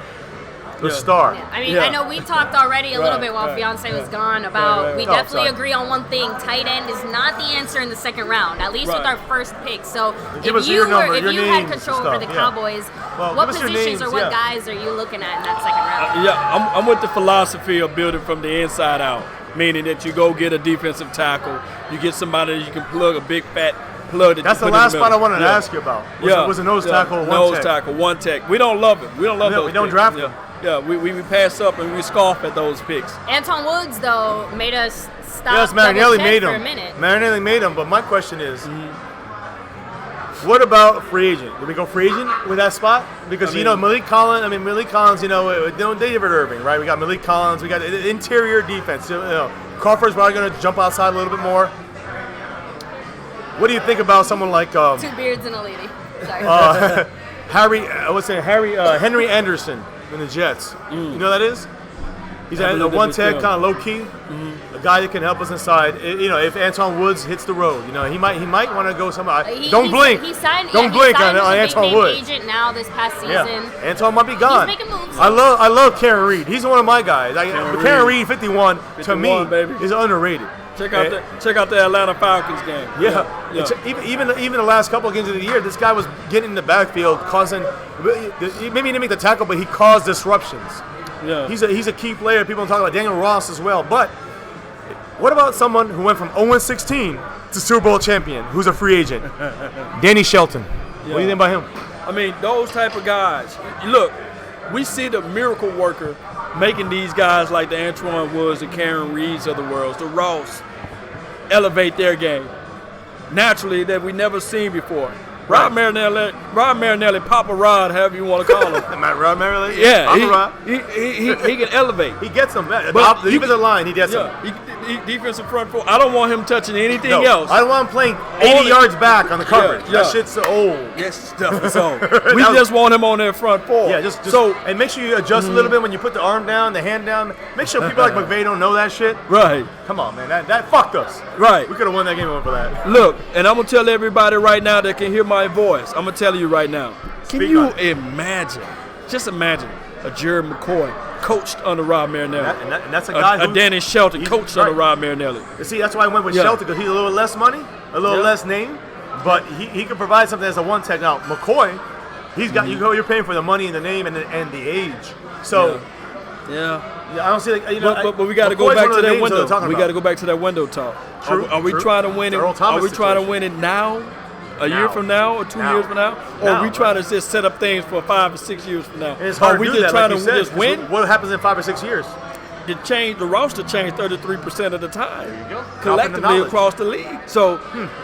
the star. Yeah. I mean, Yeah. I know we talked already a little Right, bit while right, Fiance was right. gone about Right. we Oh, definitely sorry. agree on one thing. Tight end is not the answer in the second round, at least with Right. our first pick. So Give us if you your number, if your you had names and control over stuff, the yeah. Cowboys, Well, what give us your positions or names, what yeah. guys are you looking at in that second round? Yeah, I'm with the philosophy of building from the inside out, meaning that you go get a defensive tackle, you get somebody that you can plug a big fat plug. That That's you the put in last spot I middle. wanted to ask you about. Was a nose tackle, one nose tech. tackle, one tech. We don't love it. We don't love No, those. we don't picks. draft yeah. them. Yeah, we pass up and we scoff at those picks. Anton Woods though made us stop. Yes, double Marinelli check made for him. a minute. Marinelli made him, but my question is, what about free agent? Do we go free agent with that spot? Because Malik Collins, David Irving, right? We got Malik Collins, we got interior defense. Crawford's probably going to jump outside a little bit more. What do you think about someone like Two beards and a lady. Sorry. Henry Anderson in the Jets? You know who that is? He's I a believe one that tech, as kind of low key, a guy that can help us inside. If Anton Woods hits the road, he might want to go somewhere. Don't blink. He signed. Don't blink on as a Anton big-name Woods. agent now this past season. Yeah, Anton might be gone. making moves. I love Karen Reed. He's one of my guys. Karen Reed, 51, to me, 51, baby. is underrated. Check out the Atlanta Falcons game. Yeah. Yeah. Even the last couple of games of the year, this guy was getting in the backfield, causing. Maybe he didn't make the tackle, but he caused disruptions. Yeah. He's a key player. People don't talk about Daniel Ross as well. But what about someone who went from 0-16 to Super Bowl champion, who's a free agent? Danny Shelton. What do you think about him? I mean, those type of guys. Look, we see the miracle worker making these guys like the Antoine Woods, the Karen Reeds of the world, the Ross, elevate their game naturally that we never seen before. Rod Marinelli, Papa Rod, however you want to call him. Rod Marinelli? Yeah, Papa Rod. he can elevate. He gets them back. But The defensive line, he gets them. Yeah, he defensive front four. I don't want him touching anything No, else. I don't want him playing 80 yards back on the coverage. Yeah. That shit's old. Yes, stuff. So we just want him on their front four. Yeah, just and make sure you adjust a little bit when you put the arm down, the hand down. Make sure people like McVay don't know that shit. Right. Come on, man. That fucked us. Right. We could have won that game over that. Look, and I'm gonna tell everybody right now that can hear my voice. I'm gonna tell you right now. Can Speak you on it. imagine? Just imagine a Jerry McCoy coached under Rob Marinelli. And that's a guy a Danny Shelton he's coached right. under Rob Marinelli. You see, that's why I went with Yeah. Shelton, because he's a little less money, a little less name, but he can provide something as a one tech. Now McCoy, he's got you're paying for the money and the name and the age. So Yeah. I don't see But we got to go McCoy's back one to of the that names window. they're talking We about. got to go back to that window talk. True, Are we true. trying to win it? Earl Thomas Are we trying to situation. win it now? A year Now. from now, or 2 Now. years from now, or Now, are we trying right. to just set up things for 5 or 6 years from now? And it's hard Are we to do just that, trying like you to said, just 'cause win? What happens in 5 or 6 years? The roster changed 33% of the time. There you go. Collectively Knowledge. across the league. So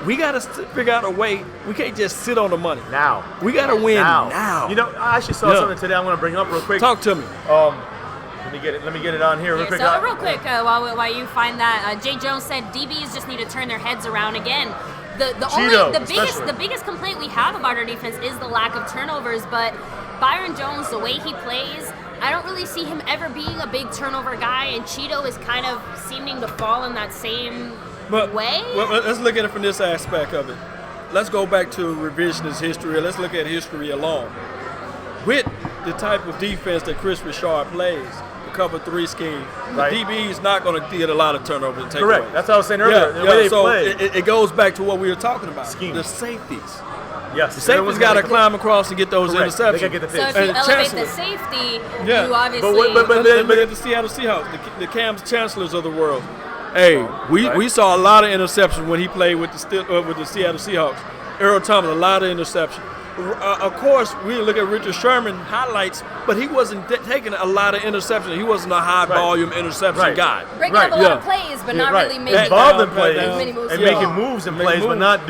we got to figure out a way. We can't just sit on the money. Now. We got to win now. I actually saw Yeah. something today. I'm going to bring up real quick. Talk to me. Let me get it on here real quick. So real quick, while you find that, Jay Jones said DBs just need to turn their heads around again. The biggest complaint we have about our defense is the lack of turnovers. But Byron Jones, the way he plays, I don't really see him ever being a big turnover guy. And Cheeto is kind of seeming to fall in that same way. Well, let's look at it from this aspect of it. Let's go back to revisionist history. Let's look at history alone. With the type of defense that Chris Richard plays, the cover 3 scheme, Right. the DB is not going to get a lot of turnovers and takeaways. Correct. That's what I was saying earlier. The way they so play. it goes back to what we were talking about. Scheme. The safeties. Yes. The safeties got to climb across and get those Correct. interceptions. They got to get the So pitch. if you And elevate Chancellor. the safety, Yeah. you obviously. But Look at the Seattle Seahawks, the Cam's Chancellors of the world. Hey, we saw a lot of interceptions when he played with the Seattle Seahawks. Earl Thomas, a lot of interceptions. Of course, we look at Richard Sherman highlights, but he wasn't taking a lot of interceptions. He wasn't a high-volume interception guy. breaking up a lot of plays, but not really making involved in down, plays down. many moves and at making all. moves in Make plays, but moves. not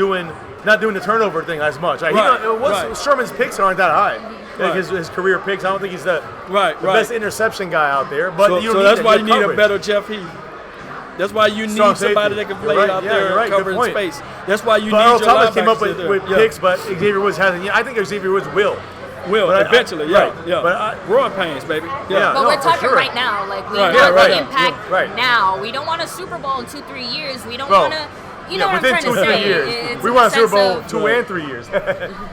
doing the turnover thing as much. Right. Right. Sherman's picks aren't that high. Like Right. his career picks, I don't think he's the Right. best interception guy out there. But So, you don't so need that's that. why Your you need a coverage. better Jeff Heath. That's why you Strong need somebody safety. that can You're play right. out Yeah, there you're right. Good covering point. space. That's why you But need Earl your Thomas came up linebackers with there. Yeah. picks, but Xavier Woods hasn't. I think Xavier Woods will. Will But eventually, right. yeah. But growing pains, baby. Yeah. But No, we're for talking sure. right now. Like we Right. want Yeah, right. the impact Right. now. We don't want a Super Bowl in 2-3 years. We don't Bro. want to You know what I'm within trying 2 to or 3 say. years. It's We in won a the Super sense Bowl of- 2 and 3 years.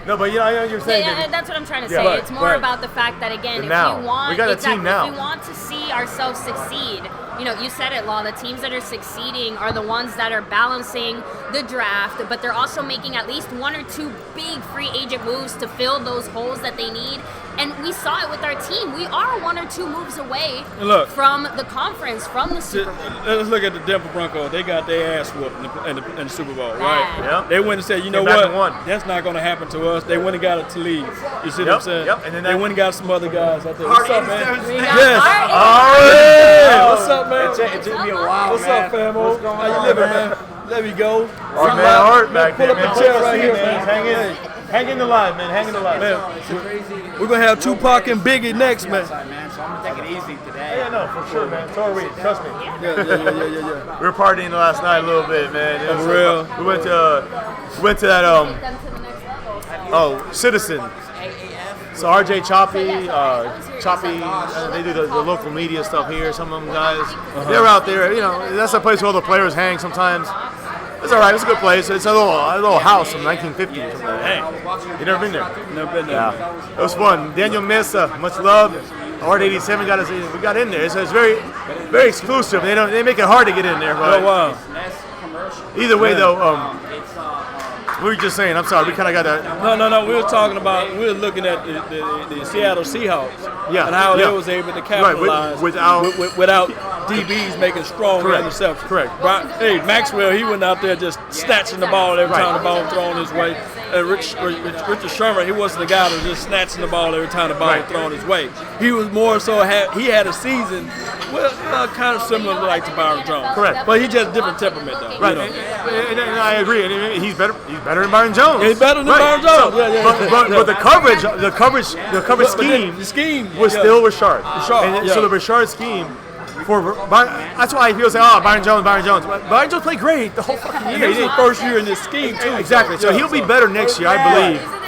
No, but I know what you're saying. Yeah, baby. that's what I'm trying to Yeah, say. right, it's more right. about the fact that again, And if now. we want We got a team now. if we want to see ourselves succeed, you know, you said it, Law. The teams that are succeeding are the ones that are balancing the draft, but they're also making at least 1 or 2 big free agent moves to fill those holes that they need. And we saw it with our team. We are 1 or 2 moves away Look. from the conference, from the Super Bowl. Let's look at the Denver Broncos. They got their ass whooped in the Super Bowl, right? Yep. They went and said, you know Came back what? and won. That's not going to happen to us. They went and got a Talib. You see what I'm saying? Yep. And then they went and got some other guys out there. What's up, man? We got Yes. our- Yeah. What's up, man? It took me a while, What's man. up, famo? What's going How you on, living, man? man? There we go. Art, man, Art back pull there, up man. the chair right here, man. Hang in the line, man. Hang in the line. Man, It's crazy. we're going to have Tupac and Biggie next, man. Outside, man. So I'm gonna take it easy today. Yeah, no, for sure, man. So are we. Trust me. Yeah. We were partying last night a little bit, man. It was, For real? We went to that Take them to the next level. Citizen. So RJ Choppy, they do the local media stuff here. Some of them guys, they're out there. You know, that's a place where all the players hang. Sometimes it's all right. It's a good place. It's a little house from 1950 or something. Hey, You never been there? never been there. Yeah, it was fun. Daniel Mesa, much love. Art 87 got us. We got in there. So it's very, very exclusive. They make it hard to get in there. But Oh, wow. either way, though, we were just saying. I'm sorry. We kind of got that. No. We were looking at the Seattle Seahawks. Yeah, And how yeah. they was able to capitalize without DBs making strong Correct, interceptions. correct. Hey, Maxwell, he went out there just snatching the ball every time the ball was thrown his way. Richard Sherman, he wasn't the guy that was just snatching the ball every time the ball was thrown his way. He was more so, he had a season, kind of similar to Byron Jones. Correct. But he just different temperament, though. Right, You know? and I agree. And he's better than Byron Jones. He's better than Byron Jones. But the coverage scheme The scheme was still Richard. Richard, And yeah. so the Richard scheme that's why people say, oh, Byron Jones. But Byron Jones played great the whole fucking year. This is his first year in this scheme, too. Exactly. So he'll be better next year, I believe. He's in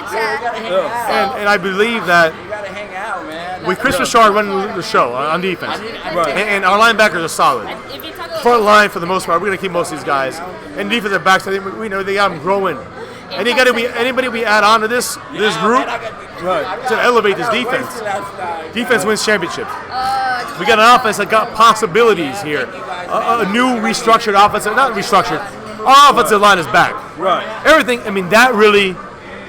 the chat. And I believe that You gotta hang out, man. with Chris Richard running the show on defense, Right. and our linebackers are solid. If you talk about Front line for the most part, we're gonna keep most of these guys. And defensive backs, I think we know they got them growing. And anybody we add on to this group to elevate this defense. Defense wins championships. We got an offense that got possibilities here. A new restructured offense, not restructured. Our offensive line is back. Right. Everything. I mean, that really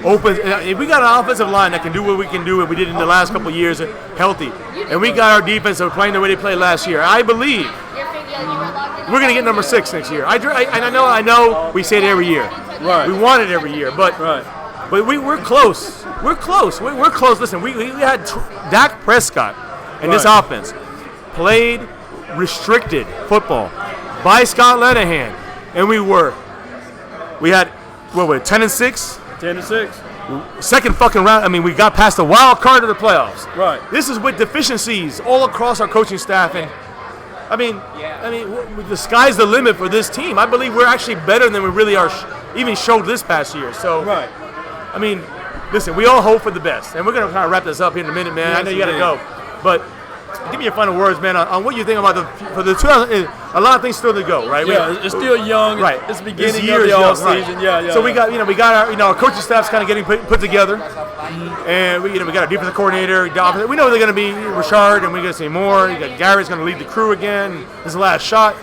opens. If we got an offensive line that can do what we can do, and we did in the last couple of years, healthy, and we got our defense that were playing the way they played last year, I believe we're gonna get number 6 next year. I know. We say it every year. Right. We want it every year, but we're close. We're close. We're close. Listen, we had Dak Prescott and this offense played restricted football by Scott Linehan, and we had 10-6. 10-6. Second fucking round. I mean, we got past the wild card of the playoffs. Right. This is with deficiencies all across our coaching staff, and I mean, the sky's the limit for this team. I believe we're actually better than we really are, even showed this past year. So, Right. I mean, listen, we all hope for the best, and we're gonna kind of wrap this up here in a minute, man. I know you gotta go, but give me your final words, man, on what you think about for the 2000. A lot of things still to go, right? Yeah, it's still young. Right. It's the beginning This of year the is young, off right. season. Yeah. So we got our coaching staff's kind of getting put together, and we got our defensive coordinator. We know they're going to be Richard, and we're going to see more. You got Garrett's going to lead the crew again. This is the last shot.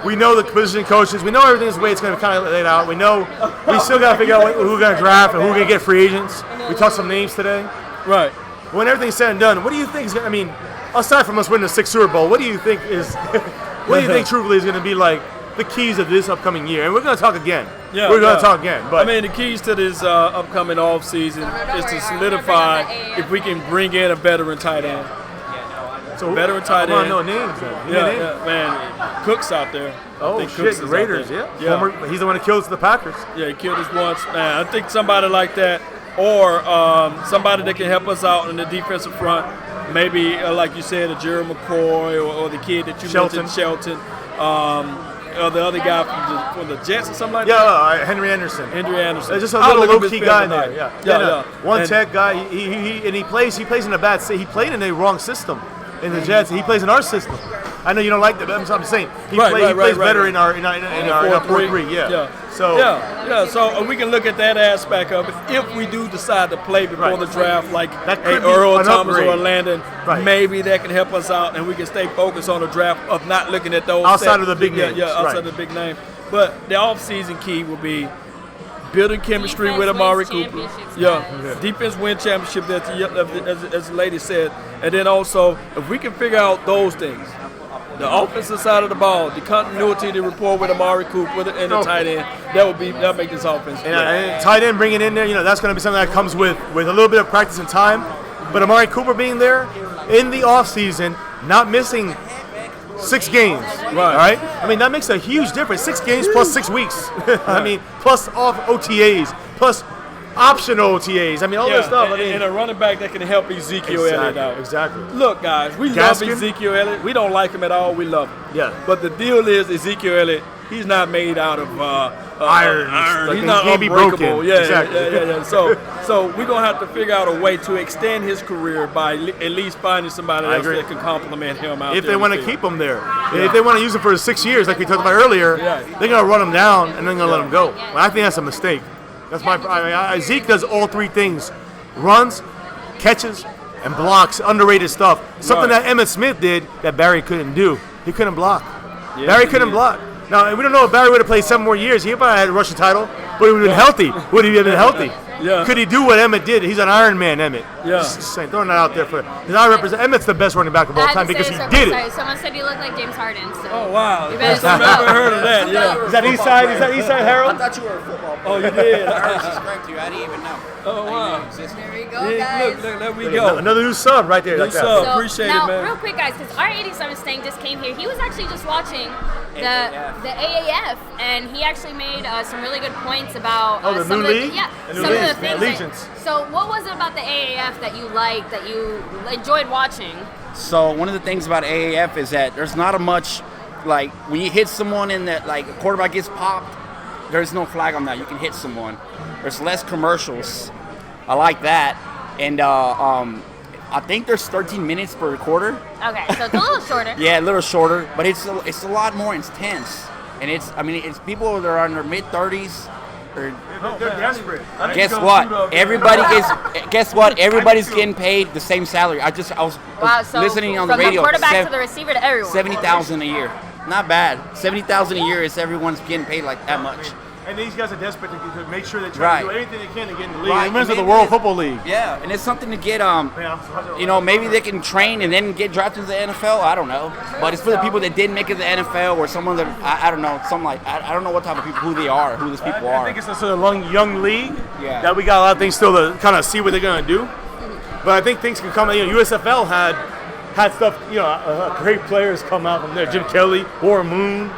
We know the position coaches. We know everything's the way it's going to kind of laid out. We know we still got to figure out who we're going to draft and who we're going to get free agents. We talked some names today. Right. When everything's said and done, what do you think is going to, I mean, aside from us winning the 6th Super Bowl, what do you think truthfully is going to be like the keys of this upcoming year? And we're going to talk again. Yeah, we're going to talk again. But I mean, the keys to this upcoming off season is to solidify if we can bring in a veteran tight end. so veteran tight I want end. to know names. Then. Give me names. Yeah, man. Cook's out there. Oh, I think shit, Cooks the is Raiders, out there. yeah. He's the one that killed the Packers. Yeah, he killed us once. Man, I think somebody like that, or somebody that can help us out in the defensive front. Maybe, like you said, a Jerry McCoy or the kid that you mentioned, Shelton. Or the other guy from the Jets or something like that. Yeah, Henry Anderson. Henry Anderson. There's just a I'll little look up his low-key film guy in tonight. there. Yeah. One And- tech guy. He plays in a bad. He played in a wrong system in the Jets. He plays in our system. I know you don't like that, but I'm saying he Right, plays better right. in our 4-3. Yeah. So we can look at that aspect of it. If we do decide to play before Right. the draft, like That could be Earl an Thomas upgrade. or Landon, Right. maybe that can help us out, and we can stay focused on the draft of not looking at those Outside of the big names. Yeah, outside Right. of the big name. But the off-season key will be building chemistry Defense with Amari wins Cooper. championships, Yeah, guys. defense win championship, as the lady said. And then also, if we can figure out those things, the offensive side of the ball, the continuity, the rapport with Amari Cooper and the tight end, that'll make this offense. And tight end bringing in there, that's going to be something that comes with a little bit of practice and time. But Amari Cooper being there in the offseason, not missing 6 games. Right. All right? I mean, that makes a huge difference. 6 games plus 6 weeks. I mean, plus off OTAs, plus optional OTAs. I mean, all that stuff. And a running back that can help Ezekiel Elliott out. Exactly. Look, guys, we Gaskin? love Ezekiel Elliott. We don't like him at all. We love him. Yeah. But the deal is, Ezekiel Elliott, he's not made out of Iron. Like, He's he not can't be unbreakable. broken. Yeah, Exactly. yeah. So we're gonna have to figure out a way to extend his career by at least finding somebody I else agree. that can complement him out If there they in want the to field. keep him there. If they want to use him for 6 years, like we talked about earlier, Yeah. they're going to run him down and then going to let him go. Well, I think that's a mistake. That's Zeke does all 3 things: runs, catches, and blocks. Underrated stuff. Something Right. that Emmitt Smith did that Barry couldn't do. He couldn't block. Yeah, Barry he couldn't did. block. Now, we don't know if Barry would have played 7 more years. He probably had a rushing title, but he would have been healthy. Would he have been healthy? Yeah. Could he do what Emmett did? He's an Iron Man, Emmett. Yeah. Just saying, throwing that out there for. Because I represent Emmett's the best running back of all I had time to because say he this did sorry. it. Someone said you look like James Harden. So. Oh wow! You better I've stop. never heard of that. Yeah. Is that East Side? Is that East Side I Harold? thought you were a football player. Oh, you did. I heard subscribe to you. I didn't even know. Oh wow! There we go, Yeah, guys. look, there we go. Another new sub right there. New Like that. sub. So, Appreciate now, it, man. real quick, guys, because our 87 Stank just came here. He was actually just watching the AAF. AAF, and he actually made some really good points about the some new of league? the, yeah, The some new of the league, things. Allegiance. So, what was it about the AAF that you liked, that you enjoyed watching? So one of the things about AAF is that there's not a much, like when you hit someone in that, like a quarterback gets popped, there's no flag on that. You can hit someone. There's less commercials. I like that. And I think there's 13 minutes per quarter. Okay, so it's a little shorter. Yeah, a little shorter, but it's a lot more intense. And it's people that are in their mid 30s. Or They're desperate. guess what? Everybody's getting paid the same salary. I was Wow, so listening on the from radio. the quarterback to the receiver to everyone. 70,000 a year. Not bad. 70,000 a year is everyone's getting paid like that much. And these guys are desperate to make sure they try to do Right. anything they can to get in the league. Right. It reminds me of the Maybe World it- Football League. Yeah, and it's something to get Man, maybe they can train and then get drafted to the NFL. I don't know, but it's for the people that didn't make it to the NFL or someone that I don't know, I don't know what type of people, who they are, who these people I are. think it's a sort of young league Yeah. that we got a lot of things still to kind of see what they're going to do. But I think things can come. USFL had stuff. Great players come out from there. Jim Kelly, Warren Moon.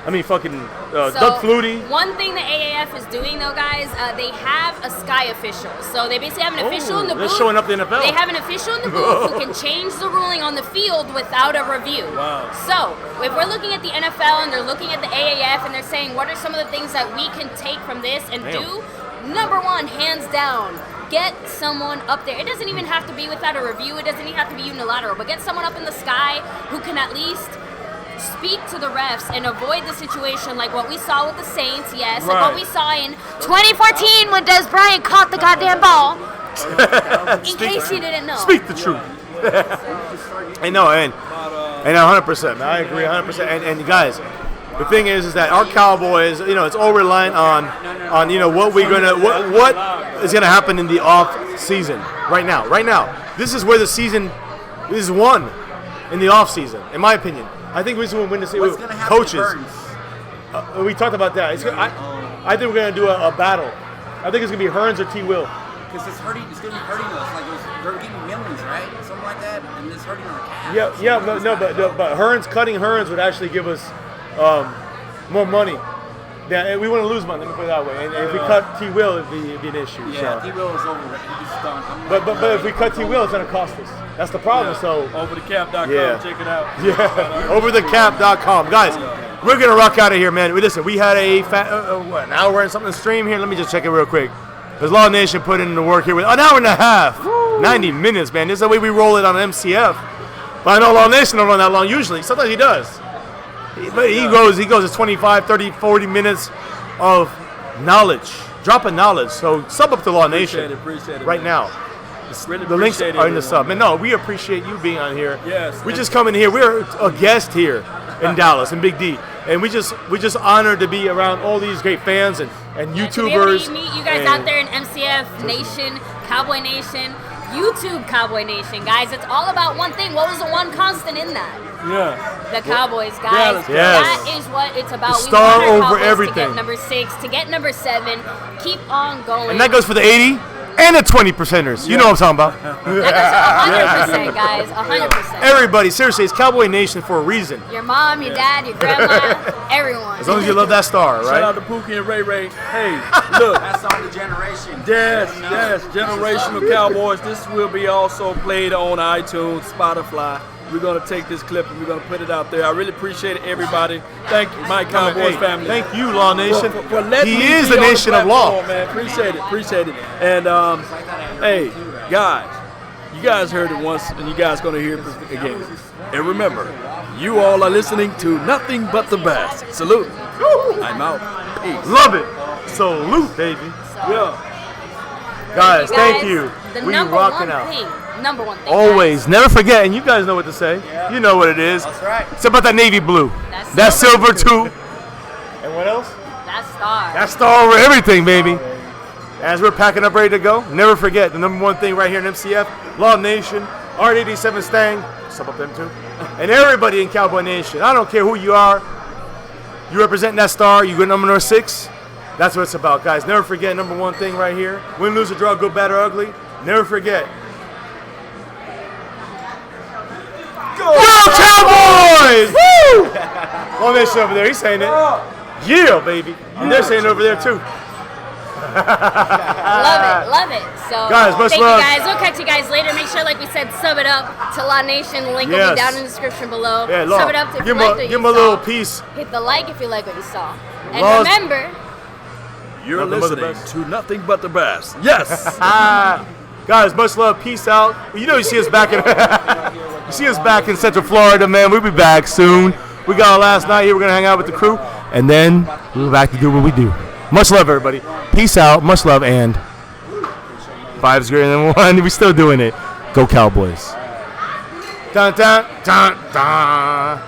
I mean, Doug Flutie. One thing the AAF is doing, though, guys, they have a Sky official. So they basically have an official in the they're booth. showing up the NFL. They have an official in the booth who can change the ruling on the field without a review. Wow. So if we're looking at the NFL and they're looking at the AAF and they're saying, what are some of the things that we can take from this and do? Number one, hands down, get someone up there. It doesn't even have to be without a review. It doesn't even have to be unilateral. But get someone up in the sky who can at least speak to the refs and avoid the situation like what we saw with the Saints, yes, like what we saw in 2014 when Des Bryant caught the goddamn ball. In case you didn't know. Speak the truth. I know, and 100%. Man, I agree 100%. And guys, the thing is that our Cowboys, it's all reliant on what is gonna happen in the off season right now. Right now, this is where the season is won in the off season, in my opinion. I think we just win the season. What's going to happen Coaches. to Burns? We talked about that. I think we're gonna do a battle. I think it's gonna be Hearns or T. Will. Because it's going to be hurting us. Like they're getting millions, right? Something like that, and it's hurting our cap. But cutting Hearns would actually give us more money. Yeah, we want to lose money. Let me put it that way. And if we cut T. Will, it'd be an issue. Yeah, so. T-Will is over. He's done. But if we cut T. Will, it's gonna cost us. That's the problem. So Overthecap.com, Yeah. check it out. overthecap.com, guys. We're gonna rock out of here, man. Listen, we had an hour and something stream here. Let me just check it real quick. Because Law Nation put in the work here with an hour and a half, 90 minutes, man. This is the way we roll it on MCF. But I know Law Nation don't run that long usually. Sometimes he does. But he goes to 25, 30, 40 minutes of knowledge, dropping knowledge. So sub up to Law Nation Appreciate it, right man. now. Really The links appreciate are in the everyone. sub. Man, no, we appreciate you being on here. Yes. We just come in here. We're a guest here in Dallas, in Big D. And we just honored to be around all these great fans and To be able YouTubers. to meet you guys and- out there in MCF Nation, Cowboy Nation, YouTube Cowboy Nation, guys. It's all about one thing. What was the one constant in that? Yeah. The Cowboys, guys. Dallas Cowboys. Yes. That is what it's about. The We star want our over Cowboys to everything. get number 6, to get number 7. Keep on going. And that goes for the 80 and the 20%ers. You know what I'm talking about. That goes to 100%, guys. 100%. Everybody, seriously, it's Cowboy Nation for a reason. Your mom, your dad, your grandma, everyone. As long as you love that star, Shout out right? to Pookie and Ray Ray. Hey, look. That's on the generation. Yes, generational Cowboys. This will be also played on iTunes, Spotify. We're gonna take this clip and we're gonna put it out there. I really appreciate everybody. Thank you, my Cowboys Hey, family. thank you, Law Nation. For letting He me is be the on nation of law. platform, man. Appreciate it. And hey, guys, you guys heard it once, and you guys gonna hear it again. And remember, you all are listening to nothing but the best. Salute. I'm out. Peace. Love it. Salute, baby. Yeah. Guys, thank you. The We number rocking one out. thing. Number one thing. Always. Never forget, and you guys know what to say. You know what it is. That's right. It's about that navy blue. That's That silver too. And what else? That star. That star over everything, baby. As we're packing up ready to go, never forget the number one thing right here in MCF, Law Nation, Art87 Stang, sub up them too, and everybody in Cowboy Nation. I don't care who you are. You represent that star, you go number 6. That's what it's about, guys. Never forget number one thing right here. Win, lose, or draw, good, bad, or ugly. Never forget. Go Cowboys! Woo! Law Nation over there, he's saying it. Yeah, baby. And they're saying it over there too. Love it. So, Guys, much thank love. you guys. We'll catch you guys later. Make sure, like we said, sub it up to Law Nation. The link will Yes. be down in the description below. Yeah, Law. Sub it up to if Give you him liked what give you him a saw. little piece. Hit the like if you like what you saw. And Law's- remember, You're Nothing but the listening best. to nothing but the best. Yes. Guys, much love. Peace out. You know you see us back in you see us back in Central Florida, man. We'll be back soon. We got our last night here. We're gonna hang out with the crew, and then we'll be back to do what we do. Much love, everybody. Peace out. Much love, and 5's greater than 1. We still doing it. Go Cowboys. Dun dun dun dun.